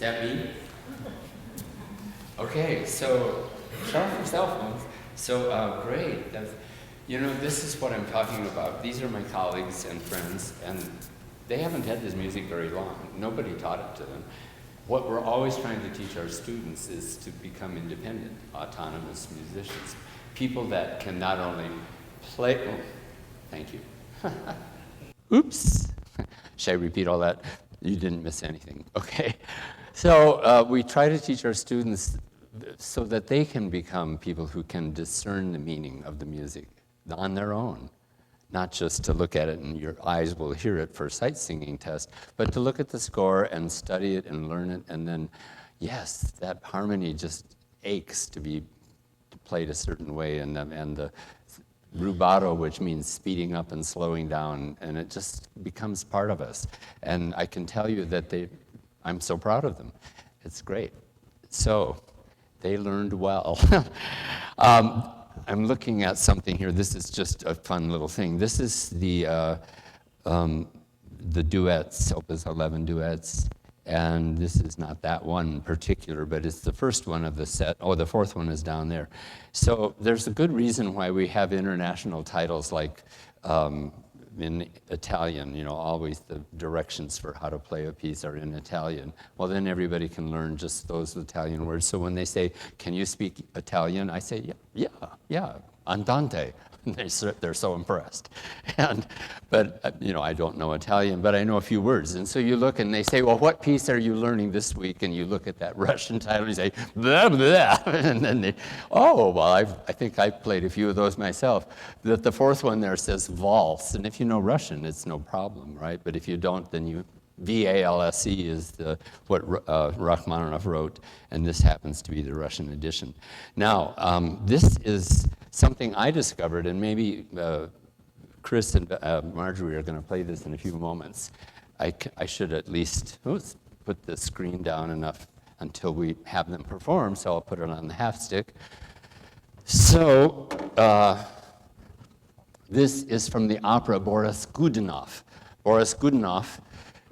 Speaker 1: that me? Okay, so shut off your cell phones. So great. This is what I'm talking about. These are my colleagues and friends, and they haven't had this music very long. Nobody taught it to them. What we're always trying to teach our students is to become independent, autonomous musicians. People that can not only play, thank you. Oops. Should I repeat all that? You didn't miss anything. Okay. So we try to teach our students so that they can become people who can discern the meaning of the music on their own. Not just to look at it and your eyes will hear it for a sight singing test, but to look at the score and study it and learn it, and then, yes, that harmony just aches to be played a certain way, and the rubato, which means speeding up and slowing down, and it just becomes part of us. And I can tell you that I'm so proud of them. It's great. So, they learned well. I'm looking at something here. This is just a fun little thing. This is the duets, Opus 11 duets, and this is not that one in particular, but it's the first one of the set. Oh, the fourth one is down there. So there's a good reason why we have international titles like in Italian, always the directions for how to play a piece are in Italian. Well, then everybody can learn just those Italian words. So when they say, can you speak Italian? I say, yeah, andante. And they're so impressed. But I don't know Italian, but I know a few words. And so you look and they say, well, what piece are you learning this week? And you look at that Russian title and you say, blah, blah. And then I think I've played a few of those myself. The fourth one there says valse. And if you know Russian, it's no problem, right? But if you don't, then VALSE is what Rachmaninoff wrote, and this happens to be the Russian edition. Now, this is something I discovered, and maybe Chris and Marjorie are going to play this in a few moments. I should at least put the screen down enough until we have them perform, so I'll put it on the half stick. So, this is from the opera Boris Godunov. Boris Godunov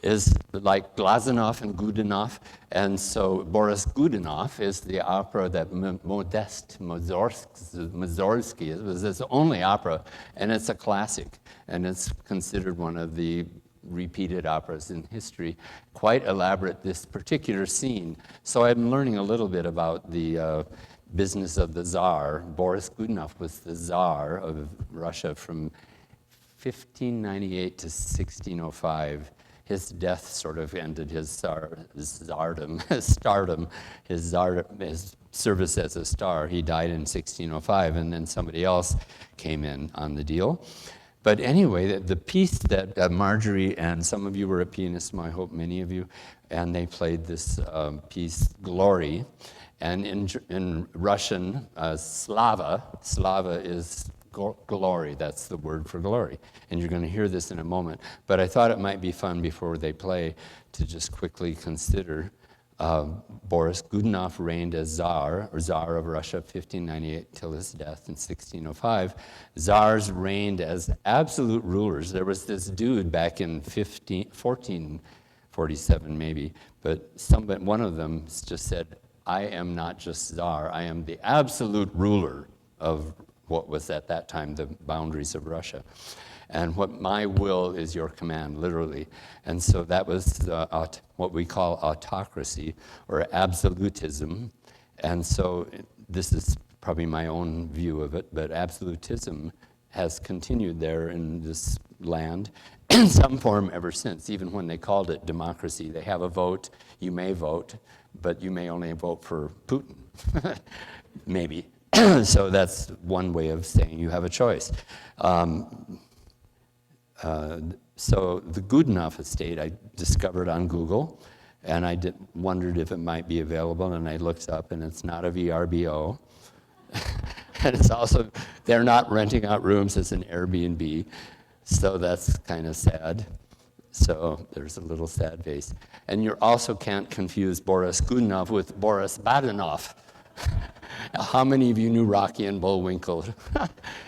Speaker 1: is like Glazunov and Godunov, and so Boris Godunov is the opera that Modest Mussorgsky it was his only opera, and it's a classic, and it's considered one of the repeated operas in history. Quite elaborate, this particular scene. So I'm learning a little bit about the business of the Tsar. Boris Godunov was the Tsar of Russia from 1598 to 1605. His death sort of ended his stardom, his service as a star. He died in 1605, and then somebody else came in on the deal. But anyway, the piece that Marjorie and some of you were a pianist, I hope many of you, and they played this piece, Glory. And in Russian, slava is glory. That's the word for glory. And you're going to hear this in a moment. But I thought it might be fun before they play to just quickly consider Boris Godunov reigned as Tsar, or Tsar of Russia, 1598 till his death in 1605. Tsars reigned as absolute rulers. There was this dude back in 1447 maybe, but one of them just said, I am not just Tsar, I am the absolute ruler of what was at that time the boundaries of Russia. And what my will is your command, literally. And so that was what we call autocracy or absolutism. And so this is probably my own view of it, but absolutism has continued there in this land in some form ever since, even when they called it democracy. They have a vote, you may vote, but you may only vote for Putin, maybe. So that's one way of saying you have a choice. So the Godunov estate I discovered on Google, and I wondered if it might be available, and I looked up, and it's not a VRBO. And it's also, they're not renting out rooms as an Airbnb, so that's kind of sad. So there's a little sad face. And you also can't confuse Boris Godunov with Boris Badenov. How many of you knew Rocky and Bullwinkle?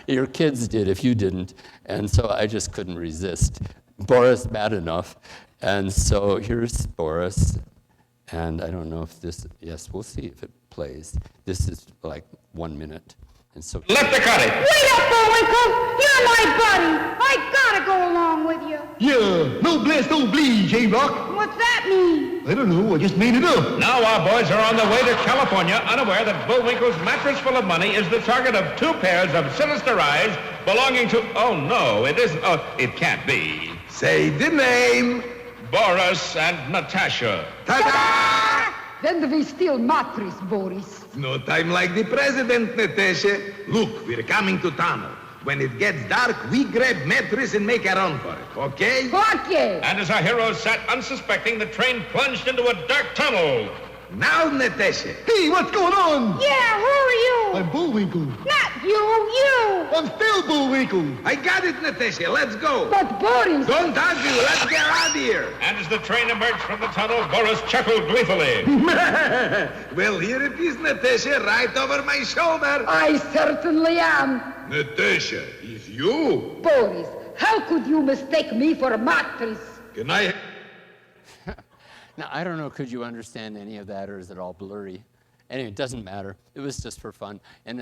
Speaker 1: Your kids did if you didn't. And so I just couldn't resist. Boris Badenov. And so here's Boris. And I don't know if this, yes, we'll see if it plays. This is like 1 minute. And so
Speaker 3: Left to cut it.
Speaker 4: Wait up, Bullwinkle! You're my buddy! I gotta go along with you.
Speaker 5: Yeah, noblesse oblige, eh, Rock?
Speaker 4: What's that mean?
Speaker 5: I don't know, I just made it up.
Speaker 3: Now our boys are on the way to California, unaware that Bullwinkle's mattress full of money is the target of 2 pairs of sinister eyes belonging to, oh no, it isn't, oh, it can't be.
Speaker 6: Say the name.
Speaker 3: Boris and Natasha.
Speaker 6: Ta-da!
Speaker 4: When do we steal mattress, Boris?
Speaker 6: No time like the president, Natasha. Look, we're coming to tunnel. When it gets dark, we grab mattress and make a run for it, okay?
Speaker 4: Okay.
Speaker 3: And as our heroes sat unsuspecting, the train plunged into a dark tunnel.
Speaker 6: Now, Natasha.
Speaker 5: Hey, what's going on?
Speaker 4: Yeah, who are you?
Speaker 5: I'm Bullwinkle.
Speaker 4: Not you!
Speaker 5: I'm still Bullwinkle.
Speaker 6: I got it, Natasha. Let's go.
Speaker 4: But Boris...
Speaker 6: Don't argue. Let's get out of here.
Speaker 3: And as the train emerged from the tunnel, Boris chuckled gleefully.
Speaker 6: Well, here it is, Natasha, right over my shoulder.
Speaker 4: I certainly am.
Speaker 6: Natasha, it's you.
Speaker 4: Boris, how could you mistake me for a mattress?
Speaker 6: Can I...
Speaker 1: now, I don't know, could you understand any of that, or is it all blurry? Anyway, it doesn't matter. It was just for fun. And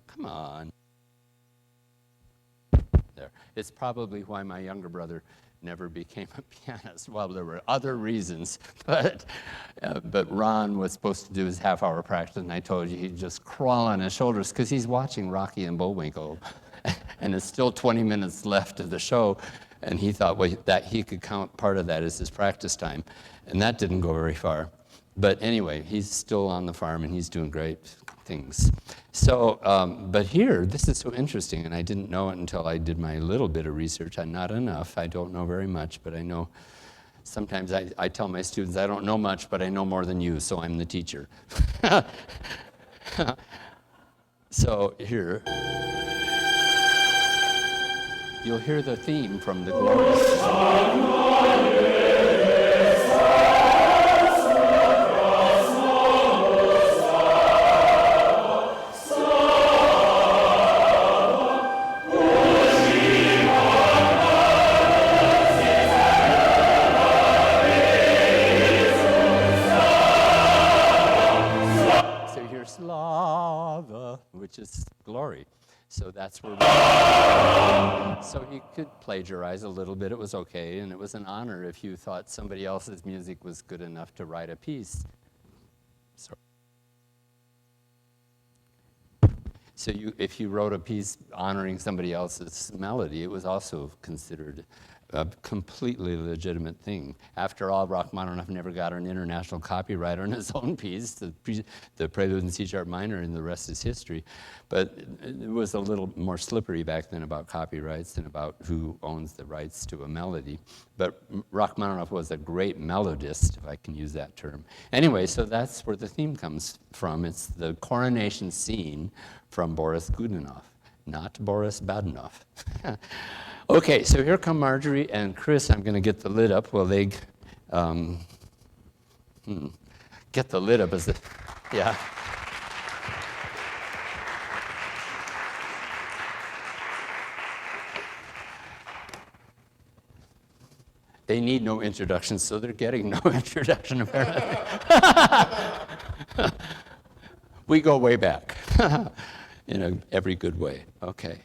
Speaker 1: come on. There. It's probably why my younger brother never became a pianist. Well, there were other reasons, but Ron was supposed to do his half-hour practice, and I told you he'd just crawl on his shoulders because he's watching Rocky and Bullwinkle, and it's still 20 minutes left of the show, and he thought that he could count part of that as his practice time, and that didn't go very far. But anyway, he's still on the farm, and he's doing great things. So, but here, this is so interesting, and I didn't know it until I did my little bit of research. Not enough. I don't know very much, but I know. Sometimes I tell my students, I don't know much, but I know more than you, so I'm the teacher. So here, you'll hear the theme from the Glorious. Slava, which is glory. So that's where so he could plagiarize a little bit. It was okay, and it was an honor if you thought somebody else's music was good enough to write a piece. So if you wrote a piece honoring somebody else's melody, it was also considered a completely legitimate thing. After all, Rachmaninoff never got an international copyright on his own piece, the Prelude in C-sharp minor, and the rest is history. But it was a little more slippery back then about copyrights and about who owns the rights to a melody. But Rachmaninoff was a great melodist, if I can use that term. Anyway, so that's where the theme comes from. It's the coronation scene from Boris Godunov, not Boris Badenov. Okay, so here come Marjorie and Chris. I'm going to get the lid up. Well, they get the lid up as the, yeah. They need no introduction, so they're getting no introduction, apparently. We go way back in every good way. Okay.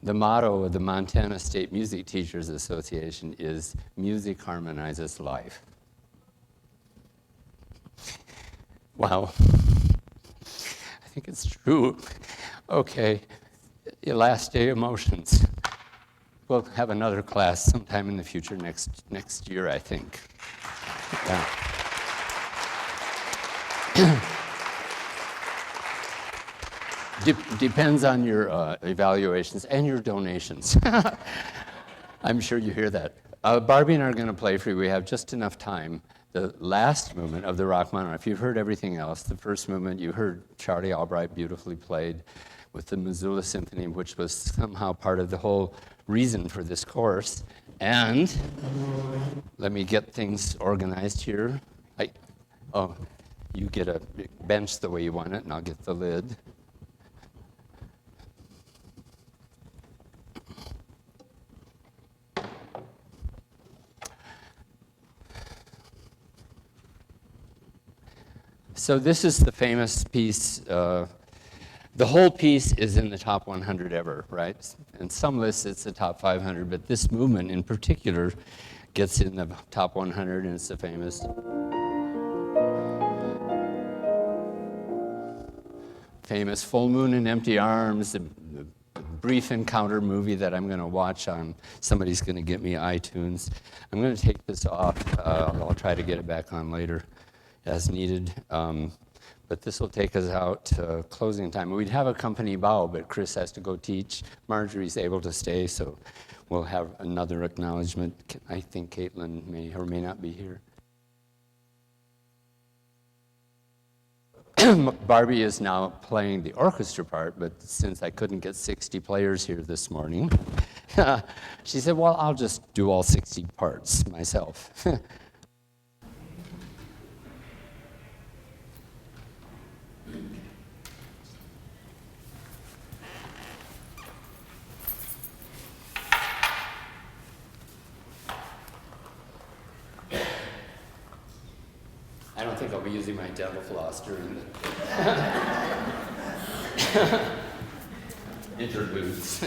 Speaker 1: The motto of the Montana State Music Teachers Association is "Music harmonizes life." Wow. I think it's true. Okay, your last day emotions. We'll have another class sometime in the future, next year, I think. Yeah. Depends on your evaluations and your donations. I'm sure you hear that. Barbie and I are going to play for you. We have just enough time. The last movement of the Rachmaninoff, you've heard everything else. The first movement, you heard Charlie Albright beautifully played with the Missoula Symphony, which was somehow part of the whole reason for this course. And let me get things organized here. You get a bench the way you want it, and I'll get the lid. So this is the famous piece. The whole piece is in the top 100 ever, right? In some lists, it's the top 500, but this movement in particular gets in the top 100, and it's the famous Full Moon and Empty Arms, the brief encounter movie that I'm going to watch on. Somebody's going to get me iTunes. I'm going to take this off. I'll try to get it back on later as needed. But this will take us out to closing time. We'd have a company bow, but Chris has to go teach. Marjorie's able to stay, so we'll have another acknowledgement. I think Caitlin may or may not be here. Barbie is now playing the orchestra part, but since I couldn't get 60 players here this morning, she said, well, I'll just do all 60 parts myself. I don't think I'll be using my dental floss during the interludes.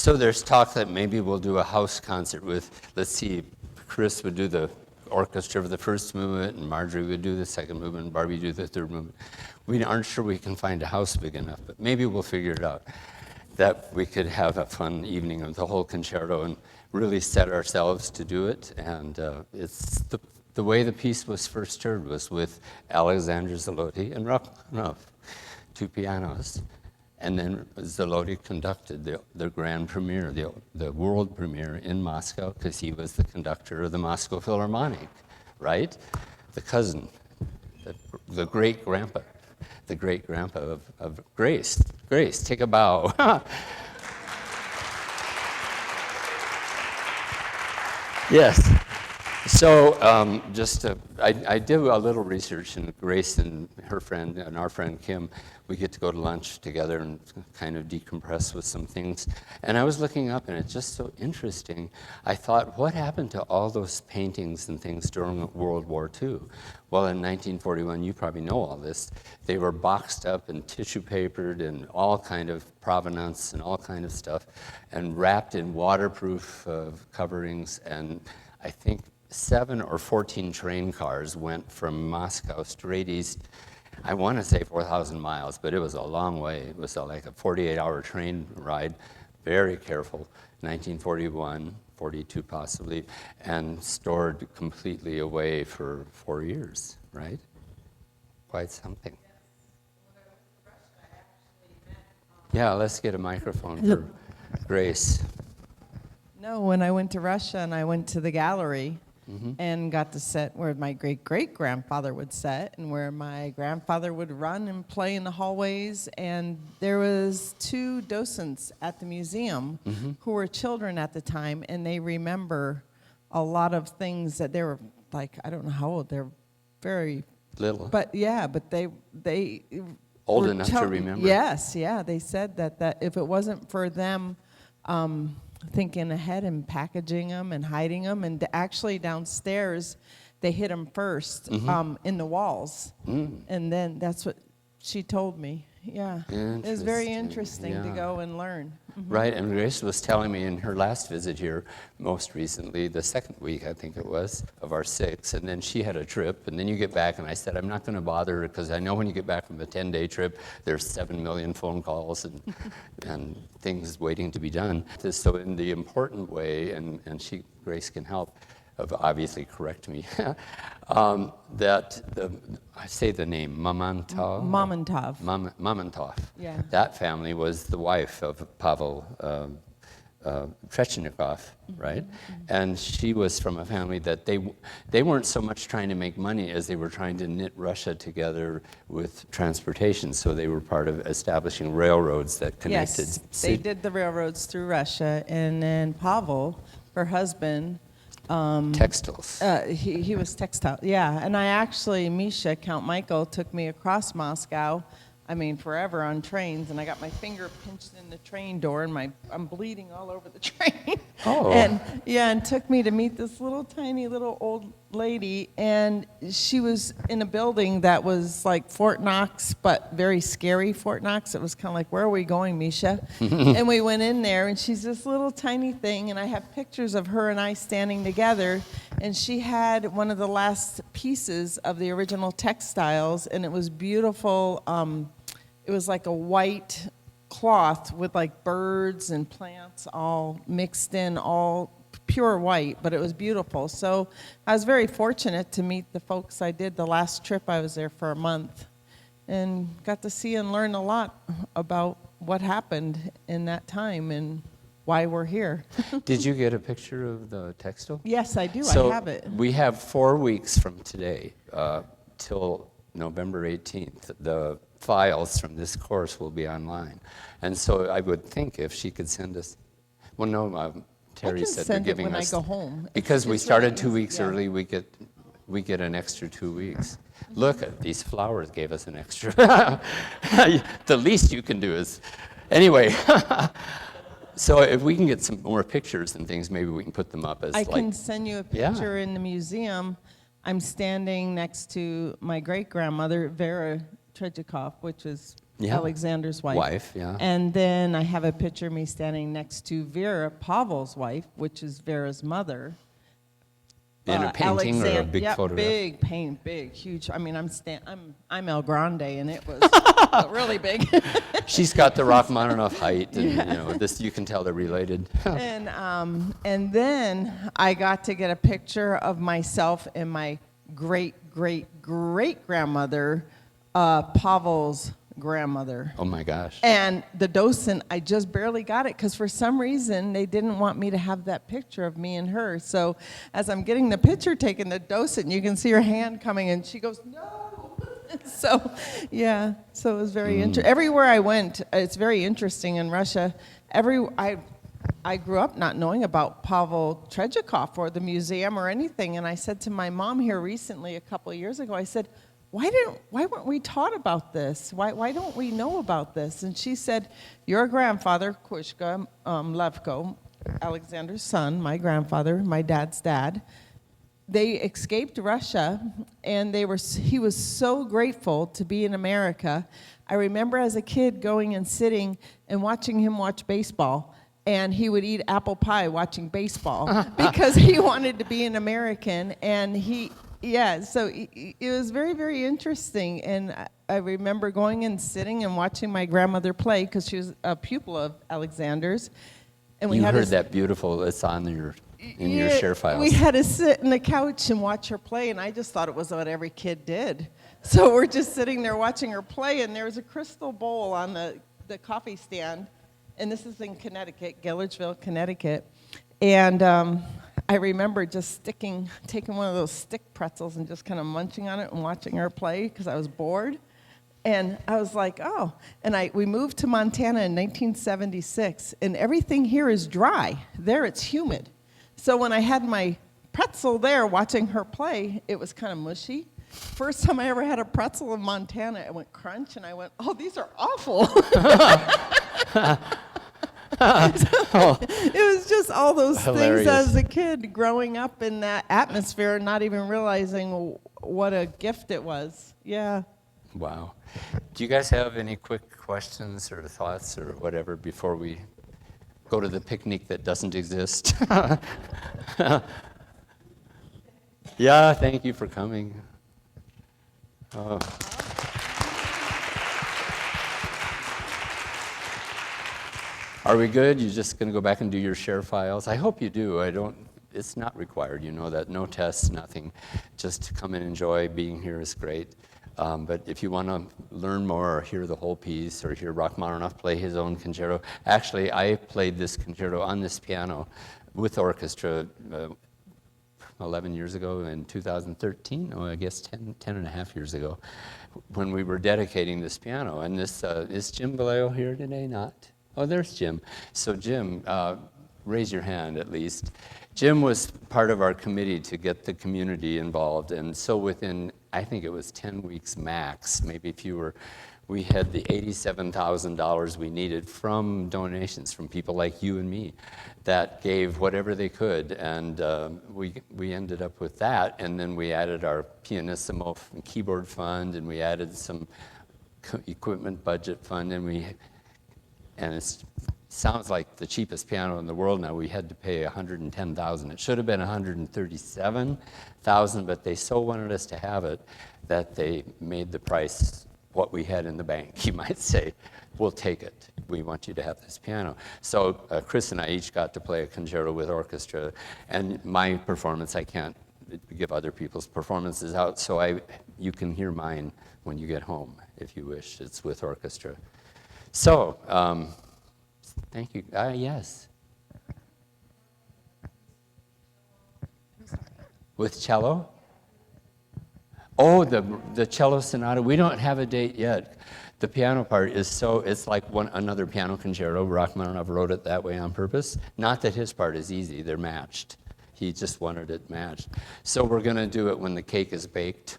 Speaker 1: So there's talk that maybe we'll do a house concert with, let's see, Chris would do the orchestra for the first movement, and Marjorie would do the second movement, and Barbie do the third movement. We aren't sure we can find a house big enough, but maybe we'll figure it out, that we could have a fun evening of the whole concerto and really set ourselves to do it. And it's the way the piece was first heard was with Alexander Zaloty and Rachmaninoff, two pianos. And then Zaloty conducted the grand premiere, the world premiere in Moscow, because he was the conductor of the Moscow Philharmonic, right? The cousin, the great-grandpa of Grace. Grace, take a bow. Yes. So I did a little research, and Grace and her friend and our friend Kim, we get to go to lunch together and kind of decompress with some things. And I was looking up, and it's just so interesting. I thought, what happened to all those paintings and things during World War II? Well, in 1941, you probably know all this, they were boxed up and tissue papered and all kind of provenance and all kind of stuff, and wrapped in waterproof coverings. And I think 7 or 14 train cars went from Moscow straight east. I want to say 4,000 miles, but it was a long way. It was like a 48-hour train ride, very careful, 1941, 42 possibly, and stored completely away for 4 years, right? Quite something. Yeah, let's get a microphone for Grace.
Speaker 7: No, when I went to Russia and I went to the gallery and got to sit where my great-great-grandfather would sit and where my grandfather would run and play in the hallways, and there was 2 docents at the museum who were children at the time, and they remember a lot of things that they were like, I don't know how old, they're very
Speaker 1: Little.
Speaker 7: But yeah, but they
Speaker 1: Old
Speaker 7: were
Speaker 1: enough to remember.
Speaker 7: Yes, yeah, they said that if it wasn't for them thinking ahead and packaging them and hiding them, and actually downstairs they hid them first in the walls, and then that's what she told me. Yeah, it was very interesting to go and learn.
Speaker 1: Right, and Grace was telling me in her last visit here, most recently, the second week, I think it was, of our 6, and then she had a trip, and then you get back, and I said, I'm not going to bother, because I know when you get back from a 10-day trip, there's 7 million phone calls and things waiting to be done. So in the important way, and Grace can help, obviously correct me, that I say the name, Mamantov? Mamantov.
Speaker 7: Yeah.
Speaker 1: That family was the wife of Pavel Trechnikov, right? And she was from a family that they weren't so much trying to make money as they were trying to knit Russia together with transportation. So they were part of establishing railroads that connected.
Speaker 7: Yes, they did the railroads through Russia, and then Pavel, her husband,
Speaker 1: textiles.
Speaker 7: he was textile, yeah. And I actually, Misha, Count Michael, took me across Moscow, I mean, forever on trains, and I got my finger pinched in the train door, and I'm bleeding all over the train.
Speaker 1: Oh.
Speaker 7: And took me to meet this little tiny little old lady, and she was in a building that was like Fort Knox, but very scary Fort Knox. It was kind of like, where are we going, Misha? And we went in there, and she's this little tiny thing, and I have pictures of her and I standing together, and she had one of the last pieces of the original textiles, and it was beautiful. It was like a white cloth with like birds and plants all mixed in, all pure white, but it was beautiful. So I was very fortunate to meet the folks I did the last trip. I was there for a month and got to see and learn a lot about what happened in that time and why we're here.
Speaker 1: Did you get a picture of the textile?
Speaker 7: Yes, I do.
Speaker 1: So
Speaker 7: I have it.
Speaker 1: we have 4 weeks from today till November 18th. The files from this course will be online. And so I would think if she could send us, well, no, Terry said they're giving us.
Speaker 7: I can send it when I go home.
Speaker 1: Because we
Speaker 7: It's
Speaker 1: started
Speaker 7: really
Speaker 1: 2 weeks
Speaker 7: easy, yeah.
Speaker 1: early, we get an extra 2 weeks. Look, these flowers gave us an extra. The least you can do is, anyway. So if we can get some more pictures and things, maybe we can put them up as
Speaker 7: I
Speaker 1: like.
Speaker 7: can send you a
Speaker 1: Yeah.
Speaker 7: picture in the museum. I'm standing next to my great-grandmother, Vera Trejikov, which is
Speaker 1: Yeah.
Speaker 7: Alexander's wife.
Speaker 1: Wife, yeah.
Speaker 7: And then I have a picture of me standing next to Vera, Pavel's wife, which is Vera's mother.
Speaker 1: In a painting or a big
Speaker 7: yep,
Speaker 1: photograph?
Speaker 7: big paint, big, huge. I mean, I'm El Grande, and it was really big.
Speaker 1: She's got the Rachmaninoff height, and you know, this you can tell they're related.
Speaker 7: And then I got to get a picture of myself and my great grandmother, Pavel's grandmother.
Speaker 1: Oh my gosh.
Speaker 7: And the docent, I just barely got it because for some reason they didn't want me to have that picture of me and her. So as I'm getting the picture taken, the docent, you can see her hand coming and she goes, no. So, yeah, so it was very interesting. Everywhere I went, it's very interesting in Russia. I grew up not knowing about Pavel Tretyakov or the museum or anything. And I said to my mom here recently, a couple of years ago, I said, why weren't we taught about this? Why don't we know about this? And she said, your grandfather, Kushka Levko, Alexander's son, my grandfather, my dad's dad, they escaped Russia, and he was so grateful to be in America. I remember as a kid going and sitting and watching him watch baseball, and he would eat apple pie watching baseball because he wanted to be an American, and so it was very, very interesting. And I remember going and sitting and watching my grandmother play because she was a pupil of Alexander's. And
Speaker 1: You heard that beautiful, it's on your share files.
Speaker 7: We had to sit on the couch and watch her play, and I just thought it was what every kid did. So we're just sitting there watching her play, and there was a crystal bowl on the coffee stand. And this is in Connecticut, Gillersville, Connecticut. And I remember just taking one of those stick pretzels and just kind of munching on it and watching her play because I was bored. And I was like, oh. And we moved to Montana in 1976, and everything here is dry. There it's humid. So when I had my pretzel there watching her play, it was kind of mushy. First time I ever had a pretzel in Montana, it went crunch, and I went, oh, these are awful. It was just all those
Speaker 1: Hilarious.
Speaker 7: things as a kid growing up in that atmosphere and not even realizing what a gift it was. Yeah.
Speaker 1: Wow. Do you guys have any quick questions or thoughts or whatever before we go to the picnic that doesn't exist? Yeah, thank you for coming. Oh. Are we good? You're just going to go back and do your share files? I hope you do. It's not required, you know that. No tests, nothing. Just come and enjoy. Being here is great. But if you want to learn more or hear the whole piece or hear Rachmaninoff play his own concerto, actually, I played this concerto on this piano with orchestra 11 years ago in 2013, I guess 10 and a half years ago, when we were dedicating this piano. And this, is Jim Vallejo here today? Not? Oh, there's Jim. So Jim, raise your hand at least. Jim was part of our committee to get the community involved, and so within, I think it was 10 weeks max, maybe fewer, we had the $87,000 we needed from donations from people like you and me that gave whatever they could, and we ended up with that, and then we added our pianissimo and keyboard fund, and we added some equipment budget fund, and it sounds like the cheapest piano in the world now. We had to pay $110,000. It should have been $137,000, but they so wanted us to have it that they made the price what we had in the bank, you might say. We'll take it. We want you to have this piano. So Chris and I each got to play a concerto with orchestra, and my performance, I can't give other people's performances out, so you can hear mine when you get home, if you wish. It's with orchestra. So, thank you. Yes. With cello? Oh, the cello sonata. We don't have a date yet. The piano part is it's like another piano concerto. Rachmaninoff wrote it that way on purpose. Not that his part is easy. They're matched. He just wanted it matched. So we're going to do it when the cake is baked,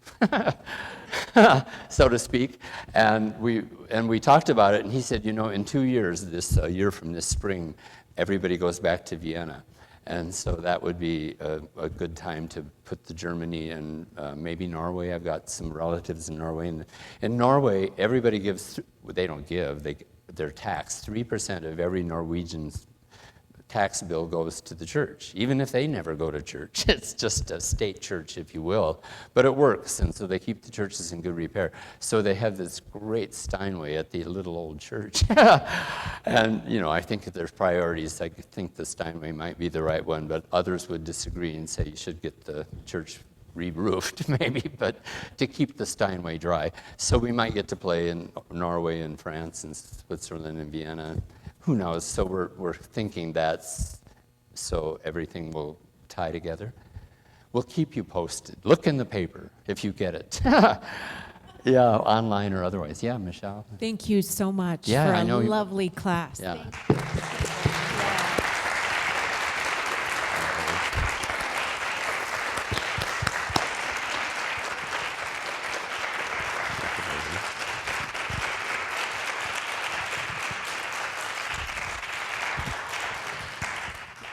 Speaker 1: so to speak. And we talked about it, and he said, in 2 years, a year from this spring, everybody goes back to Vienna. And so that would be a good time to put the Germany and maybe Norway. I've got some relatives in Norway. And in Norway, everybody gives, they don't give, they're taxed. 3% of every Norwegian's tax bill goes to the church, even if they never go to church. It's just a state church, if you will. But it works, and so they keep the churches in good repair. So they have this great Steinway at the little old church. And, you know, I think that there's priorities. I think the Steinway might be the right one, but others would disagree and say you should get the church re-roofed, maybe, but to keep the Steinway dry. So we might get to play in Norway and France and Switzerland and Vienna. Who knows? So we're thinking that's so everything will tie together. We'll keep you posted. Look in the paper if you get it. Yeah, online or otherwise. Yeah, Michelle.
Speaker 8: Thank you so much
Speaker 1: Yeah,
Speaker 8: for
Speaker 1: I know
Speaker 8: a
Speaker 1: you-
Speaker 8: lovely class.
Speaker 1: Yeah.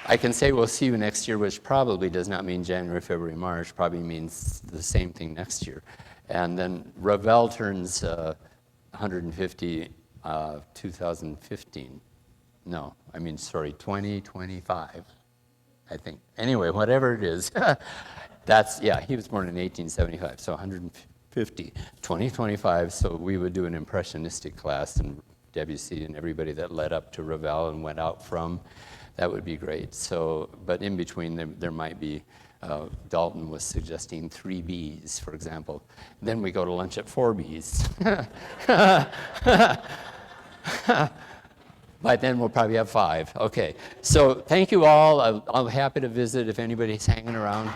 Speaker 1: I can say we'll see you next year, which probably does not mean January, February, March, probably means the same thing next year. And then Ravel turns 150 2015. No, I mean, sorry, 2025, I think. Anyway, whatever it is, that's, yeah, he was born in 1875, so 150, 2025, so we would do an impressionistic class, and Debussy and everybody that led up to Ravel and went out from. That would be great. So, but in between, there might be, Dalton was suggesting 3 Bs, for example. Then we go to lunch at 4 Bs. By then, we'll probably have 5. Okay. So thank you all. I'm happy to visit if anybody's hanging around.